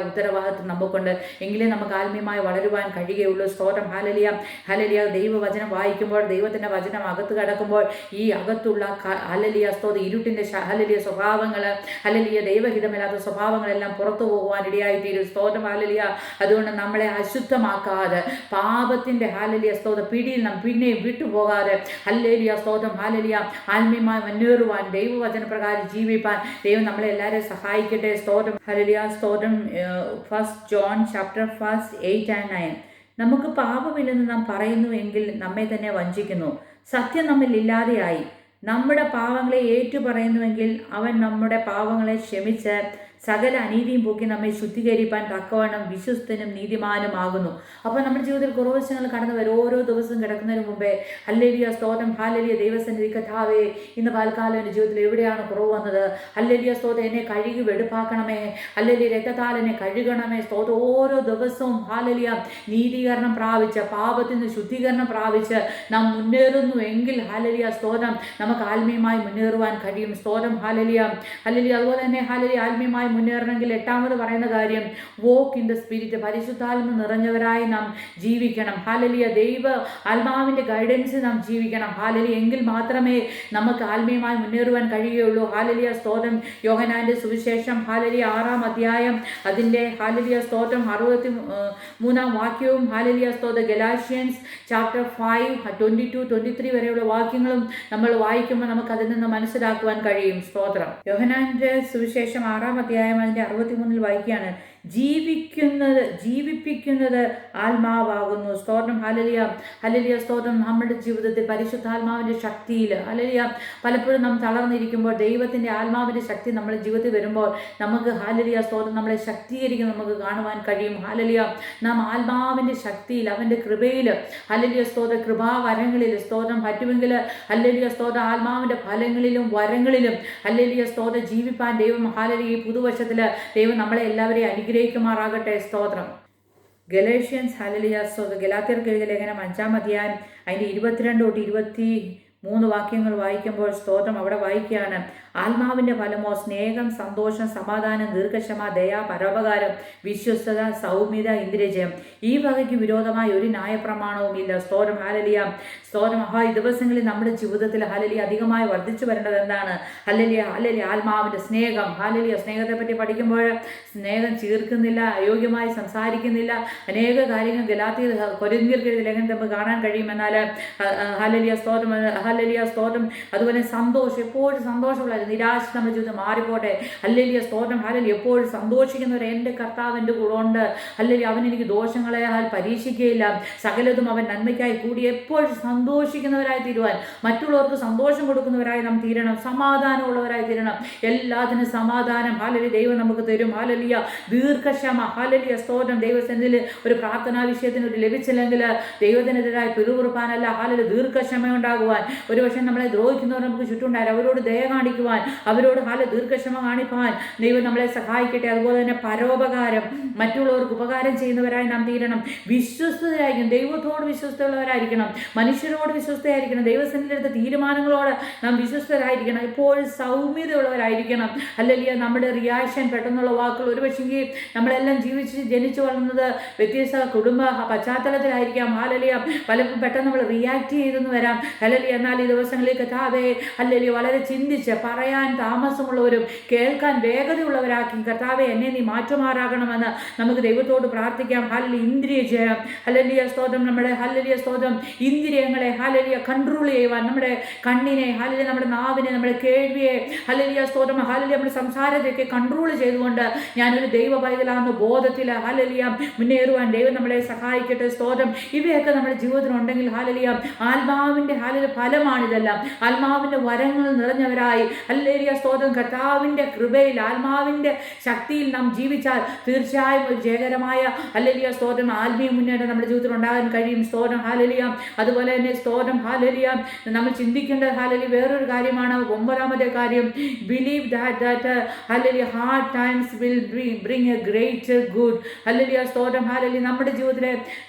ഉത്തരവാദിത്വം നമുക്കുണ്ട്. എങ്കിലേ നമുക്ക് ആത്മീയമായി വളരുവാൻ കഴിയുകയുള്ളൂ. സ്തോത്രം. ഹല്ലേലൂയ ദൈവവചനം വായിക്കുമ്പോൾ, ദൈവത്തിൻ്റെ വചനം അകത്ത് കടക്കുമ്പോൾ ഈ അകത്തുള്ള സ്തോത്രം ഇരുട്ടിൻ്റെ സ്വഭാവങ്ങൾ, ദൈവഹിതമില്ലാത്ത സ്വഭാവങ്ങളെല്ലാം പുറത്തു പോകുവാൻ ഇടയായിത്തീരും. സ്തോത്രം. അതുകൊണ്ട് നമ്മളെ അശുദ്ധമാക്കാതെ പാപത്തിൻ്റെ സ്തോത്രം പിടിയിൽ നാം പിന്നെയും വിട്ടുപോകാതെ സ്തോത്രം ആത്മീയമായി മുന്നേറുവാൻ, ദൈവവചനപ്രകാരം ജീവിപ്പാൻ ദൈവം നമ്മളെ എല്ലാവരെയും സഹായിക്കട്ടെ. സ്തോത്രം. സ്തോത്രം. 1 John chapter 8 and 9. നമുക്ക് പാപമില്ലെന്ന് നാം പറയുന്നുവെങ്കിൽ നമ്മെ തന്നെ വഞ്ചിക്കുന്നു, സത്യം നമ്മിൽ ഇല്ലാതെയായി. നമ്മുടെ പാവങ്ങളെ ഏറ്റുപറയുന്നുവെങ്കിൽ അവൻ നമ്മുടെ പാവങ്ങളെ ക്ഷമിച്ച് സകല അനീതിയും പോക്കി നമ്മെ ശുദ്ധീകരിപ്പാൻ തക്കവണ്ണം വിശ്വസ്തനും നീതിമാനുമാകുന്നു. അപ്പോൾ നമ്മുടെ ജീവിതത്തിൽ കുറവശങ്ങൾ കടന്നു വരും. ഓരോ ദിവസവും കിടക്കുന്നതിന് മുമ്പേ ഹല്ലേലൂയ സ്തോത്രം, ഹല്ലേലൂയ ദൈവസന്നിധി കർത്താവേ, ഇന്ന് പാൽക്കാലം എൻ്റെ ജീവിതത്തിൽ എവിടെയാണ് കുറവ് വന്നത്? ഹല്ലേലൂയ സ്തോത്രം, എന്നെ കഴുകി വെടുപ്പാക്കണമേ. ഹല്ലേലൂയ രക്തത്താൽ എന്നെ കഴുകണമേ. സ്തോത്രം. ഓരോ ദിവസവും ഹല്ലേലൂയ നീതീകരണം പ്രാപിച്ച്, പാപത്തിൽ നിന്ന് ശുദ്ധീകരണം പ്രാപിച്ച് നാം മുന്നേറുന്നു എങ്കിൽ ഹല്ലേലൂയ സ്തോത്രം നമുക്ക് ആത്മീയമായി മുന്നേറുവാൻ കഴിയും. സ്തോത്രം. ഹല്ലേലൂയ. അതുപോലെ തന്നെ ഹല്ലേലൂയ ആത്മീയമായി മുന്നേറണമെങ്കിൽ 8ാമത് പറയുന്ന കാര്യം വോക്ക് ഇൻ ദ സ്പിരിറ്റ്, പരിശുദ്ധാത്മ നിറഞ്ഞവരായി നാം ജീവിക്കണം. ഹല്ലേലൂയ ദൈവ ആത്മാവിൻ്റെ ഗൈഡൻസ് നാം ജീവിക്കണം. ഹല്ലേലൂയ എങ്കിൽ മാത്രമേ നമുക്ക് ആത്മീയമായി മുന്നേറുവാൻ കഴിയുകയുള്ളൂ. ഹല്ലേലൂയ സ്തോത്രം. യോഹന്നാന്റെ സുവിശേഷം ഹല്ലേലൂയ 6-ാം അധ്യായം അതിൻ്റെ ഹല്ലേലൂയ സ്തോത്രം 63-ാം വാക്യവും ഹല്ലേലൂയ സ്തോത്രം ഗലാഷ്യൻസ് ചാപ്റ്റർ 5:22-23 വരെയുള്ള വാക്യങ്ങളും നമ്മൾ വായിക്കുമ്പോൾ നമുക്ക് അതിൽ നിന്ന് മനസ്സിലാക്കുവാൻ കഴിയും. സ്തോത്രം. യോഹന്നാന്റെ സുവിശേഷം 6-ാം അധ്യായം അതിൻ്റെ 63-ൽ വായിക്കുകയാണ്, ജീവിപ്പിക്കുന്നത് ആത്മാവാകുന്നു. സ്തോത്രം. ഹല്ലേലൂയ സ്തോത്രം. നമ്മുടെ ജീവിതത്തിൽ പരിശുദ്ധാത്മാവിൻ്റെ ശക്തിയിൽ ഹല്ലേലൂയ പലപ്പോഴും നാം തളർന്നിരിക്കുമ്പോൾ ദൈവത്തിൻ്റെ ആത്മാവിൻ്റെ ശക്തി നമ്മുടെ ജീവിതത്തിൽ വരുമ്പോൾ നമുക്ക് ഹല്ലേലൂയ സ്തോത്രം നമ്മളെ ശക്തീകരിക്കും നമുക്ക് കാണുവാൻ കഴിയും. ഹല്ലേലൂയ നാം ആത്മാവിൻ്റെ ശക്തിയിൽ അവൻ്റെ കൃപയിൽ ഹല്ലേലൂയ സ്തോത്രം കൃപാവരങ്ങളിൽ സ്തോത്രം പറ്റുമെങ്കിൽ ഹല്ലേലൂയ സ്തോത്രം ആത്മാവിൻ്റെ ഫലങ്ങളിലും വരങ്ങളിലും ഹല്ലേലൂയ സ്തോത്രം ജീവിപ്പാൻ ദൈവം ഹല്ലേലൂയ ഈ പുതുവർഷത്തിൽ ദൈവം നമ്മളെ എല്ലാവരെയും അനുഗ്രഹിക്കുമാറാകട്ടെ. സ്തോത്രം. ഗലേഷ്യൻസ് ഹല്ലേലൂയ സ്തോത്രം. ഗലാത്യർക്ക് എഴുതിയ ലേഖനം 5-ാം അധ്യായം അതിൻ്റെ 22-23 വാക്യങ്ങൾ വായിക്കുമ്പോൾ സ്തോത്രം അവിടെ വായിക്കുകയാണ്, ആത്മാവിൻ്റെ ഫലമോ സ്നേഹം, സന്തോഷം, സമാധാനം, ദീർഘക്ഷമ, ദയ, പരോപകാരം, വിശ്വസ്തത, സൗമ്യത, ഇന്ദ്രിയജയം. ഈ വകയ്ക്ക് വിരോധമായ ഒരു ന്യായപ്രമാണവും ഇല്ല. സ്തോത്രം. ഹല്ലേലൂയ സ്തോത്രം. ഈ ദിവസങ്ങളിൽ നമ്മുടെ ജീവിതത്തിൽ ഹല്ലേലൂയ അധികമായി വർദ്ധിച്ചു വരേണ്ടത് എന്താണ്? ഹല്ലേലൂയ ആത്മാവിൻ്റെ സ്നേഹം. ഹല്ലേലൂയ സ്നേഹത്തെ പറ്റി പഠിക്കുമ്പോൾ സ്നേഹം ചീർക്കുന്നില്ല, അയോഗ്യമായി സംസാരിക്കുന്നില്ല, അനേക കാര്യങ്ങൾ കൊരിന്ത്യർക്ക് എഴുതിയ ലേഖനത്തിൽ നമുക്ക് കാണാൻ കഴിയും. എന്നാൽ ഹല്ലേലൂയ സ്തോത്രം. ഹല്ലേലൂയ സ്തോത്രം. അതുപോലെ സന്തോഷം, എപ്പോഴും സന്തോഷമുള്ള നിരാശ നമ്മുടെ ജീവിതം മാറിപ്പോട്ടെ. ഹല്ലേലൂയ സ്തോത്രം. ഹല്ലേലൂയ എപ്പോഴും സന്തോഷിക്കുന്നവർ എൻ്റെ കർത്താവ് എൻ്റെ കൂടെ ഉണ്ട്. ഹല്ലേലൂയ അവൻ എനിക്ക് ദോഷങ്ങളെ പരീക്ഷിക്കുകയില്ല, സകലതും അവൻ നന്മയ്ക്കായി കൂടി. എപ്പോഴും സന്തോഷിക്കുന്നവരായി തീരുവാൻ, മറ്റുള്ളവർക്ക് സന്തോഷം കൊടുക്കുന്നവരായി നാം തീരണം, സമാധാനമുള്ളവരായി തീരണം. എല്ലാത്തിനും സമാധാനം ഹല്ലേലൂയ ദൈവം നമുക്ക് തരും. ഹല്ലേലൂയ ദീർഘക്ഷമ. ഹല്ലേലൂയ സ്തോത്രം. ദൈവസന്നിധിയിൽ ഒരു പ്രാർത്ഥനാ വിഷയത്തിന് ഒരു ലഭിച്ചില്ലെങ്കിൽ ദൈവത്തിനെതിരായി പിറുപിറുപ്പാനല്ല, ഹല്ലേലൂയ ദീർഘക്ഷമ ഉണ്ടാകുവാൻ. ഒരുപക്ഷെ നമ്മളെ ദ്രോഹിക്കുന്നവർ നമുക്ക് ചുറ്റുണ്ടായി അവരോട് ദയ കാണിക്കുവാൻ, അവരോട് ദീർഘക്ഷമ കാണിപ്പാൻ ദൈവം നമ്മളെ സഹായിക്കട്ടെ. അതുപോലെ തന്നെ പരോപകാരം, മറ്റുള്ളവർക്ക് ഉപകാരം ചെയ്യുന്നവരായി നാം തീരണം. വിശ്വസ്തരായിരിക്കണം, ദൈവത്തോട് വിശ്വസ്തയുള്ളവരായിരിക്കണം, മനുഷ്യരോട് വിശ്വസ്തയായിരിക്കണം, ദൈവസന്നിധിയിലെടുത്ത തീരുമാനങ്ങളോട് നാം വിശ്വസ്തരായിരിക്കണം. എപ്പോഴും സൗമ്യതയുള്ളവരായിരിക്കണം. ഹല്ലേലൂയ നമ്മുടെ റിയാക്ഷൻ, പെട്ടെന്നുള്ള വാക്കുകൾ, ഒരുപക്ഷെങ്കിൽ നമ്മളെല്ലാം ജനിച്ചു വളർന്നത് വ്യത്യസ്ത കുടുംബ പശ്ചാത്തലത്തിലായിരിക്കാം. ഹല്ലേലൂയ പലപ്പോഴും പെട്ടെന്ന് നമ്മൾ റിയാക്ട് ചെയ്തെന്ന് വരാം. ഹല്ലേലൂയ എന്നാൽ ഈ ദിവസങ്ങളിൽ കർത്താവേ ഹല്ലേലൂയ വളരെ ചിന്തിച്ച് പറയാൻ താമസമുള്ളവരും കേൾക്കാൻ വേഗതയുള്ളവരാക്കി കർത്താവെ എന്നെ നീ മാറ്റുമാറാകണമെന്ന് നമുക്ക് ദൈവത്തോട് പ്രാർത്ഥിക്കാം. ഹല്ലേലൂയ ഇന്ദ്രിയ ജയം. ഹല്ലേലൂയ സ്തോത്രം. നമ്മുടെ ഹല്ലേലൂയ സ്തോത്രം ഇന്ദ്രിയങ്ങളെ ഹല്ലേലൂയ കൺട്രോൾ ചെയ്യുവാൻ, നമ്മുടെ കണ്ണിനെ ഹല്ലേലൂയ, നമ്മുടെ നാവിനെ, നമ്മുടെ കേൾവിയെ ഹല്ലേലൂയ സ്തോത്രം ഹല്ലേലൂയ നമ്മുടെ സംസാരത്തെയൊക്കെ കൺട്രോൾ ചെയ്തുകൊണ്ട് ഞാനൊരു ദൈവ പൈതലാണെന്ന ബോധത്തിൽ ഹല്ലേലൂയ മുന്നേറുവാൻ ദൈവം നമ്മളെ സഹായിക്കട്ടെ. സ്തോത്രം. ഇവയൊക്കെ നമ്മുടെ ജീവിതത്തിലുണ്ടെങ്കിൽ ഹല്ലേലൂയ ആത്മാവിൻ്റെ ഹല്ലേലൂയ ഫലമാണിതെല്ലാം. ആത്മാവിൻ്റെ വരങ്ങൾ നിറഞ്ഞവരായി ഹല്ലേലൂയ സ്തോത്രം, കർത്താവിൻ്റെ കൃപയിൽ ആത്മാവിൻ്റെ ശക്തിയിൽ നാം ജീവിച്ചാൽ തീർച്ചയായും ഒരു ജയകരമായ ഹല്ലേലൂയ സ്തോത്രം ആത്മീയ മുന്നേറ്റം നമ്മുടെ ജീവിതത്തിൽ ഉണ്ടാകാൻ കഴിയും. സ്തോത്രം ഹല്ലേലൂയ. അതുപോലെ തന്നെ സ്തോത്രം ഹല്ലേലൂയ, നമ്മൾ ചിന്തിക്കേണ്ട ഹല്ലേലൂയ വേറൊരു കാര്യമാണ്. 9ാമത്തെ കാര്യം, believe that hallelujah hard times will bring A great good. Hallelujah സ്തോത്രം ഹല്ലേലൂയ, നമ്മുടെ ജീവിതത്തിലെ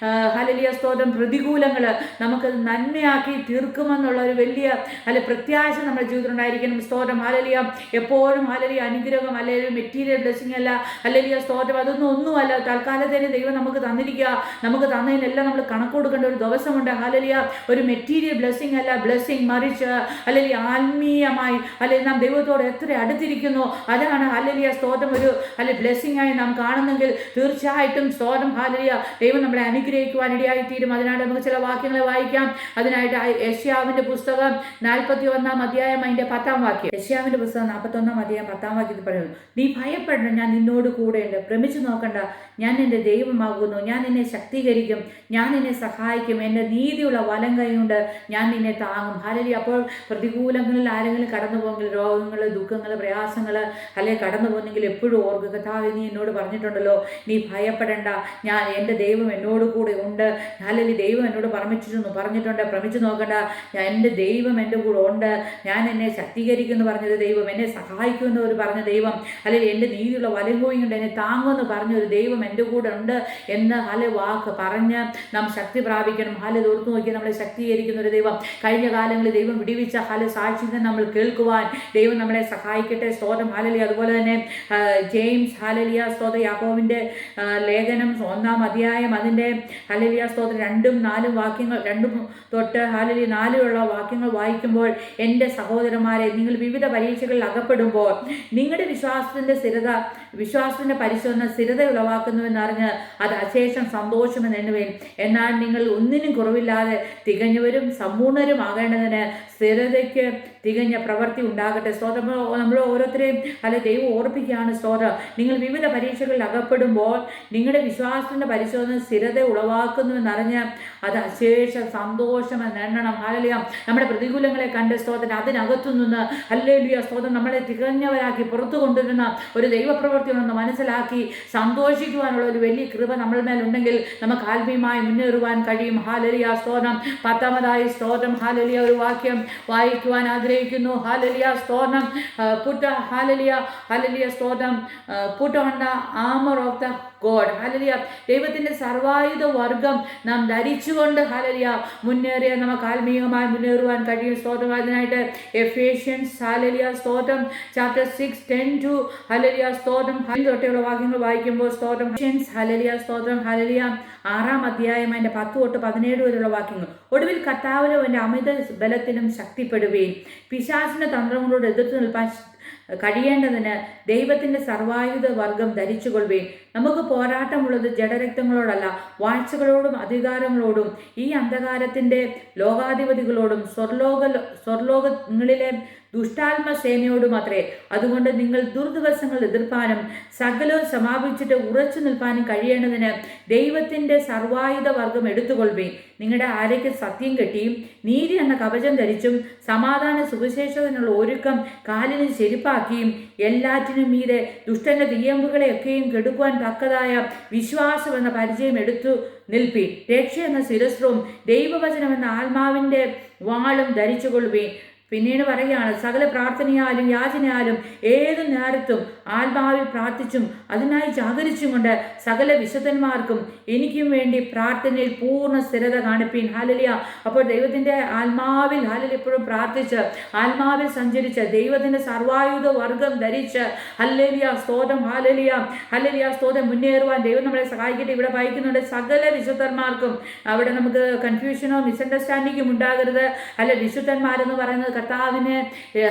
ഹല്ലേലൂയ സ്തോത്രം പ്രതികൂലങ്ങൾ നമുക്ക് നന്മയാക്കി തീർക്കുമെന്നുള്ള ഒരു വലിയ പ്രത്യാശ നമ്മുടെ ജീവിതത്തിൽ ഉണ്ടായിരിക്കണം. സ്തോത്രം ഹല്ലേലൂയ. എപ്പോഴും ഹല്ലേലൂയ അനുഗ്രഹം അല്ലെങ്കിൽ മെറ്റീരിയൽ ബ്ലെസ്സിങ് അല്ല ഹല്ലേലൂയ സ്തോത്രം, ഒന്നുമല്ല. തൽക്കാലത്തേന് ദൈവം നമുക്ക് തന്നിരിക്കുക. നമുക്ക് തന്നതിനെല്ലാം നമ്മൾ കണക്ക് കൊടുക്കേണ്ട ഒരു ദിവസമുണ്ട്. ഹല്ലേലൂയ ഒരു മെറ്റീരിയൽ ബ്ലെസ്സിങ് അല്ല, ബ്ലെസ്സിങ് മറിച്ച് ഹല്ലേലൂയ ആത്മീയമായി അല്ലെങ്കിൽ നാം ദൈവത്തോട് എത്ര അടുത്തിരിക്കുന്നു അതാണ് ഹല്ലേലൂയ സ്തോത്രം ഒരു ബ്ലെസ്സിങ് ആയി നാം കാണുന്നെങ്കിൽ തീർച്ചയായിട്ടും സ്തോത്രം ഹല്ലേലൂയ ദൈവം നമ്മളെ അനുഗ്രഹിക്കുവാൻ ഇടയായി തീരും. അതിനായിട്ട് നമുക്ക് ചില വാക്യങ്ങളെ വായിക്കാം. അതിനായിട്ട് യെശയ്യാവിൻ്റെ പുസ്തകം 41-ാം അധ്യായം അതിൻ്റെ 10-ാം വാക്യം. യെശയ്യാവിൻ്റെ പുസ്തകം 41-ാം അധ്യായം 10-ാം വാക്യത്തിൽ പറയുന്നു, നീ ഭയപ്പെടണം, ഞാൻ നിന്നോട് കൂടെയുണ്ട്. ഭ്രമിച്ചു നോക്കണ്ട, ഞാൻ നിന്റെ ദൈവമാകുന്നു. ഞാൻ നിന്നെ ശക്തീകരിക്കും, ഞാൻ നിന്നെ സഹായിക്കും. എൻ്റെ നീതിയുള്ള വലം കൈ കൊണ്ട് ഞാൻ നിന്നെ താങ്ങും. ഹല്ലേലൂയ. അപ്പോൾ പ്രതികൂലങ്ങളിൽ ആരെങ്കിലും കടന്നു പോകുമെങ്കിൽ, രോഗങ്ങൾ, ദുഃഖങ്ങൾ, പ്രയാസങ്ങൾ അല്ലെങ്കിൽ കടന്നു പോകുന്നെങ്കിൽ എപ്പോഴും ഓർക്കുക, കർത്താവേ നീ എന്നോട് പറഞ്ഞിട്ടുണ്ടല്ലോ, നീ ഭയപ്പെടേണ്ട, എൻ്റെ ദൈവം എന്നോട് കൂടെ ഉണ്ട്. ഹല്ലേലൂയ. ദൈവം എന്നോട് പറഞ്ഞിട്ടുണ്ട്, ഭ്രമിച്ചു നോക്കണ്ട, എൻ്റെ ദൈവം എൻ്റെ കൂടെ ഉണ്ട്. ഞാൻ എന്നെ ശക്തീകരിക്കുമെന്ന് പറഞ്ഞൊരു ദൈവം, എന്നെ സഹായിക്കുമെന്ന് ഒരു പറഞ്ഞ ദൈവം, അല്ലെങ്കിൽ എൻ്റെ നീതിയുള്ള വലം കൈ കൊണ്ട് എന്നെ താങ്ങുമെന്ന് പറഞ്ഞൊരു ദൈവം എൻ്റെ കൂടെ ഉണ്ട് എന്ന് വാക്ക് പറഞ്ഞ് നാം ശക്തി പ്രാപിക്കണം. ഓർത്തു നോക്കി നമ്മളെ ശക്തീകരിക്കുന്ന ഒരു ദൈവം. കഴിഞ്ഞ കാലങ്ങളിൽ ദൈവം വിടിവിച്ച സാക്ഷ്യങ്ങൾ നമ്മൾ കേൾക്കുവാൻ ദൈവം നമ്മളെ സഹായിക്കട്ടെ. സ്തോത്രം ഹല്ലേലൂയ. അതുപോലെ തന്നെ ജെയിംസ് ഹല്ലേലൂയ സ്തോത്രം യാക്കോബിൻ്റെ ലേഖനം 1-ാം അധ്യായം അതിൻ്റെ ഹല്ലേലൂയ സ്തോത്രം 2-4 വാക്യങ്ങൾ 2 തൊട്ട് ഹല്ലേലൂയ 4 വാക്യങ്ങൾ വായിക്കുമ്പോൾ, എൻ്റെ സഹോദരന്മാരെ, നിങ്ങൾ വിവിധ പരീക്ഷകളിൽ അകപ്പെടുമ്പോൾ നിങ്ങളുടെ വിശ്വാസത്തിൻ്റെ പരിശോധന സ്ഥിരത ഉളവാക്കുന്നുവെന്നറിഞ്ഞ് അത് അശേഷം സന്തോഷമെന്ന് എണ്ണുവേൻ. എന്നാൽ നിങ്ങൾ ഒന്നിനും കുറവില്ലാതെ തികഞ്ഞവരും സമ്പൂർണ്ണരും ആകേണ്ടതിന് സ്ഥിരതയ്ക്ക് തികഞ്ഞ പ്രവൃത്തി ഉണ്ടാകട്ടെ. സ്തോത്രം. നമ്മൾ ഓരോരുത്തരെയും ദൈവം ഓർപ്പിക്കുകയാണ്. സ്തോത്രം. നിങ്ങൾ വിവിധ പരീക്ഷകളിൽ അകപ്പെടുമ്പോൾ നിങ്ങളുടെ വിശ്വാസത്തിൻ്റെ പരിശോധന സ്ഥിരത ഉളവാക്കുന്നുവെന്നറിഞ്ഞ് അത് അശേഷം സന്തോഷമെന്ന് എണ്ണണം. ഹല്ലേലൂയ. നമ്മുടെ പ്രതികൂലങ്ങളെ കണ്ട് സ്തോത്രം അതിനകത്തുനിന്ന് ഹല്ലേലൂയ സ്തോത്രം നമ്മളെ തികഞ്ഞവരാക്കി പുറത്തു കൊണ്ടുവരുന്ന ഒരു ദൈവപ്രവൃത്തി ഉണ്ടെന്ന് മനസ്സിലാക്കി സന്തോഷിക്കുവാനുള്ള ഒരു വലിയ കൃപ നമ്മൾ മേലുണ്ടെങ്കിൽ നമുക്ക് ആത്മീയമായി മുന്നേറുവാൻ കഴിയും. ഹല്ലേലൂയ സ്തോത്രം. 10ാമതായി സ്തോത്രം ഹല്ലേലൂയ ഒരു വാക്യം വായിക്കുവാൻ ആഗ്രഹിക്കുന്നു. ഹല്ലേലൂയ സ്തോത്രം. ഹല്ലേലൂയ സ്തോത്രം. Put on the armour of the God. Hallelujah. ദൈവത്തിൻ്റെ സർവായുധ വർഗം നാം ധരിച്ചുകൊണ്ട് ഹല്ലേലൂയ മുന്നേറിയ നമുക്ക് ആത്മീയമായി മുന്നേറുവാൻ കഴിയും. സ്തോത്രം. അതിനായിട്ട് എഫേഷ്യൻസ് ഹല്ലേലൂയ സ്തോത്രം ചാപ്റ്റർ 6:10 ഹല്ലേലൂയ സ്തോത്രം തൊട്ടുള്ള വാക്യങ്ങൾ വായിക്കുമ്പോൾ സ്തോത്രം ഹല്ലേലൂയ സ്തോത്രം ഹല്ലേലൂയ 6-ാം അധ്യായം അതിൻ്റെ 10 തൊട്ട് 17 വരെയുള്ള വാക്യങ്ങൾ. ഒടുവിൽ കർത്താവിലും എൻ്റെ അമിത ബലത്തിനും ശക്തിപ്പെടുകയും പിശാചിൻ്റെ തന്ത്രങ്ങളോട് എതിർത്ത് നിൽപ്പാൻ കഴിയേണ്ടതിന് ദൈവത്തിൻ്റെ സർവായുധ വർഗം ധരിച്ചുകൊള്ളുകയും. നമുക്ക് പോരാട്ടമുള്ളത് ജഡരക്തങ്ങളോടല്ല, വാഴ്ചകളോടും അധികാരങ്ങളോടും ഈ അന്ധകാരത്തിൻ്റെ ലോകാധിപതികളോടും സ്വർലോകങ്ങളിലെ ദുഷ്ടാത്മസേനയോടും അത്രേ. അതുകൊണ്ട് നിങ്ങൾ ദുർദിവസങ്ങൾ എതിർപ്പാനും സകലവും സമാപിച്ചിട്ട് ഉറച്ചു നിൽപ്പാനും കഴിയേണ്ടതിന് ദൈവത്തിൻ്റെ സർവായുധ വർഗം എടുത്തുകൊള്ളുകയും നിങ്ങളുടെ ആരയ്ക്ക് സത്യം കെട്ടിയും നീതി എന്ന കവചം ധരിച്ചും സമാധാന സുവിശേഷത്തിനുള്ള ഒരുക്കം കാലിന് ചെരുപ്പാക്കിയും എല്ലാറ്റിനും മീതെ ദുഷ്ടന്റെ തീയമ്പുകളെയൊക്കെയും കെടുക്കുവാൻ തക്കതായ വിശ്വാസം എന്ന പരിചയം എടുത്തു നിൽപ്പി. രക്ഷ എന്ന ശിരസ്ത്രവും ദൈവവചനം എന്ന ആത്മാവിൻ്റെ വാളും ധരിച്ചുകൊള്ളുകയും. പിന്നീട് പറയുകയാണ്, സകല പ്രാർത്ഥനയാലും യാചനയാലും ഏതു നേരത്തും ആത്മാവിൽ പ്രാർത്ഥിച്ചും അതിനായി ജാഗരിച്ചും കൊണ്ട് സകല വിശുദ്ധന്മാർക്കും എനിക്കും വേണ്ടി പ്രാർത്ഥനയിൽ പൂർണ്ണ സ്ഥിരത കാണിപ്പീൻ. ഹല്ലേലൂയ. അപ്പോൾ ദൈവത്തിൻ്റെ ആത്മാവിൽ ഹല്ലേലൂയ എപ്പോഴും പ്രാർത്ഥിച്ച് ആത്മാവിൽ സഞ്ചരിച്ച് ദൈവത്തിൻ്റെ സർവായുധ വർഗം ധരിച്ച് ഹല്ലേലൂയ സ്തോത്രം ഹല്ലേലൂയ സ്തോത്രം മുന്നേറുവാൻ ദൈവം നമ്മളെ സഹായിക്കട്ടെ. ഇവിടെ വായിക്കുന്നുണ്ട് സകല വിശുദ്ധന്മാർക്കും. അവിടെ നമുക്ക് കൺഫ്യൂഷനോ മിസ്അണ്ടർസ്റ്റാൻഡിങ്ങും ഉണ്ടാകരുത്. അല്ല, വിശുദ്ധന്മാരെന്ന് പറയുന്നത് കർത്താവിനെ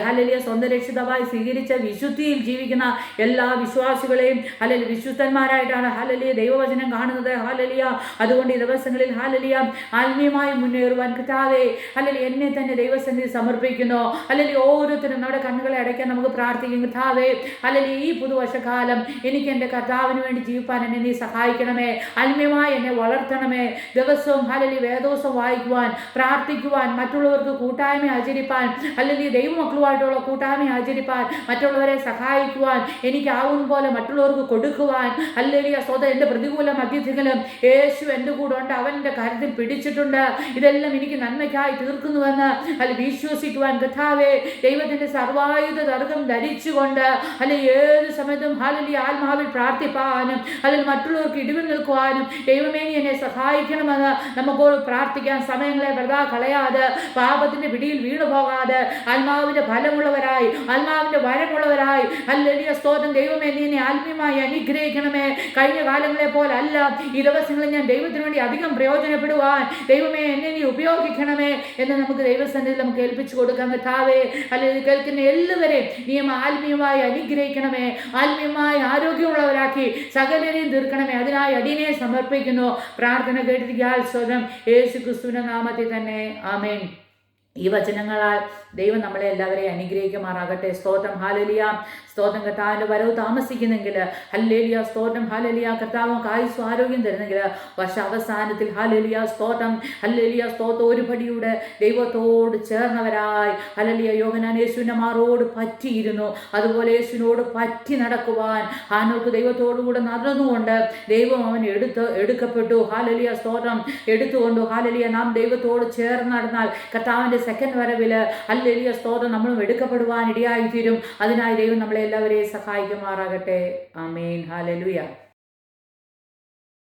ഹല്ലേലൂയ സ്വന്തം രക്ഷിതാവായി സ്വീകരിച്ച വിശുദ്ധിയിൽ ജീവിക്കുന്ന എല്ലാ വിശ്വാസികളെയും ഹല്ലേലൂയ വിശുദ്ധന്മാരായിട്ടാണ് ഹല്ലേലൂയ ദൈവവചനം കാണുന്നത്. ഹല്ലേലൂയ. അതുകൊണ്ട് ഈ ദിവസങ്ങളിൽ ഹല്ലേലൂയ ആത്മീയമായി മുന്നേറുവാൻ കർത്താവേ ഹല്ലേലൂയ എന്നെ തന്നെ ദൈവസന്നിധി സമർപ്പിക്കുന്നു. ഹല്ലേലൂയ ഓരോരുത്തരും നമ്മുടെ കണ്ണുകളെ അടയ്ക്കാൻ നമുക്ക് പ്രാർത്ഥിക്കും. കർത്താവേ ഹല്ലേലൂയ ഈ പുതുവർഷക്കാലം എനിക്ക് എൻ്റെ കർത്താവിന് വേണ്ടി ജീവിപ്പാൻ എന്നെ നീ സഹായിക്കണമേ. ആത്മീയമായി എന്നെ വളർത്തണമേ. ദിവസവും ഹല്ലേലൂയ വേദോസം വായിക്കുവാൻ, പ്രാർത്ഥിക്കുവാൻ, മറ്റുള്ളവർക്ക് കൂട്ടായ്മ ആചരിപ്പാൻ അല്ലെങ്കിൽ ദൈവമക്കളുമായിട്ടുള്ള കൂട്ടായ്മ ആചരിപ്പാൻ, മറ്റുള്ളവരെ സഹായിക്കുവാൻ, എനിക്കാവുന്ന പോലെ മറ്റുള്ളവർക്ക് കൊടുക്കുവാൻ, അല്ലെങ്കിൽ സ്വതം എൻ്റെ പ്രതികൂല മധ്യത്തിലും യേശു എൻ്റെ കൂടെ ഉണ്ട്, അവൻ്റെ കാര്യത്തിൽ പിടിച്ചിട്ടുണ്ട്, ഇതെല്ലാം എനിക്ക് നന്മയ്ക്കായി തീർക്കുന്നുവെന്ന് വിശ്വസിക്കുവാൻ കർത്താവേ ദൈവത്തിൻ്റെ സർവായുധ ദർഗം ധരിച്ചുകൊണ്ട് അല്ലെങ്കിൽ ഏത് സമയത്തും ആത്മാവിൽ പ്രാർത്ഥിപ്പാനും അല്ലെങ്കിൽ മറ്റുള്ളവർക്ക് ഇടിവിൽ നിൽക്കുവാനും ദൈവമേ നീ എന്നെ സഹായിക്കണമെന്ന് നമുക്കോട് പ്രാർത്ഥിക്കാൻ. സമയങ്ങളെ വെറുതെ കളയാതെ, പാപത്തിന്റെ പിടിയിൽ വീണു പോകാതെ, ആത്മാവിന്റെ ഫലമുള്ളവരായി, ആത്മാവിന്റെ വരമുള്ളവരായി അല്ലെങ്കിൽ സ്തോത്രം ദൈവമേ നീ എന്നെ ആത്മീയമായി അനുഗ്രഹിക്കണമേ. കഴിഞ്ഞ കാലങ്ങളെ പോലല്ല ഈ ദിവസങ്ങളിൽ ഞാൻ ദൈവത്തിന് വേണ്ടി അധികം പ്രയോജനപ്പെടുവാൻ ദൈവമേ എന്നെ നീ ഉപയോഗിക്കണമേ എന്ന് നമുക്ക് ദൈവസന്നിധിയിൽ നമുക്ക് ഏൽപ്പിച്ചു കൊടുക്കാൻ കർത്താവേ. അല്ലെങ്കിൽ കേൾക്കുന്ന എല്ലാവരെയും നീ ആത്മീയമായി അനുഗ്രഹിക്കണമേ, ആത്മീയമായി ആരോഗ്യമുള്ളവരാക്കി സകലരെയും തീർക്കണമേ. അതിനായി അടിയനെ സമർപ്പിക്കുന്നു. പ്രാർത്ഥന കേട്ടിരിക്കാൻ സ്വതം യേശു ക്രിസ്തുവിന്റെ നാമത്തിൽ തന്നെ ആമേൻ. ഈ വചനങ്ങളാൽ ദൈവം നമ്മളെ എല്ലാവരെയും അനുഗ്രഹിക്കുമാറാകട്ടെ. സ്തോത്രം ഹാലലിയ. സ്തോത്രം കർത്താവിൻ്റെ വരവ് താമസിക്കുന്നെങ്കിൽ ഹല്ലേലിയ. സ്തോത്രം ഹാലലിയ. കർത്താവ് ആയുസ്സും ആരോഗ്യം തരുന്നെങ്കിൽ വർഷാവസാനത്തിൽ ഹാലലിയ. സ്തോത്രം ഹല്ലേലിയ. സ്തോത്രം ഒരു പടിയുടെ ദൈവത്തോട് ചേർന്നവരായി ഹല്ലേലിയ. യോഹന്നാൻ യേശുവിൻ്റെ മാറോട് പറ്റിയിരുന്നു, അതുപോലെ യേശുവിനോട് പറ്റി നടക്കുവാൻ ഹാനോക്ക് ദൈവത്തോടുകൂടെ നടന്നുകൊണ്ട് ദൈവം അവൻ എടുക്കപ്പെട്ടു. ഹാലലിയ. സ്തോത്രം എടുത്തുകൊണ്ടു. ഹാലലിയ. നാം ദൈവത്തോട് ചേർന്ന് നടന്നാൽ കർത്താവിൻ്റെ സെക്കൻഡ് വരവിൽ ഹല്ലേലൂയ സ്തോത്രം നമ്മളും എടുക്കപ്പെടുവാൻ ഇടയായി തീരും. അതിനായി ദൈവം നമ്മളെ എല്ലാവരെയും സഹായിക്കുമാറാകട്ടെ. ആമേൻ. ഹല്ലേലൂയ.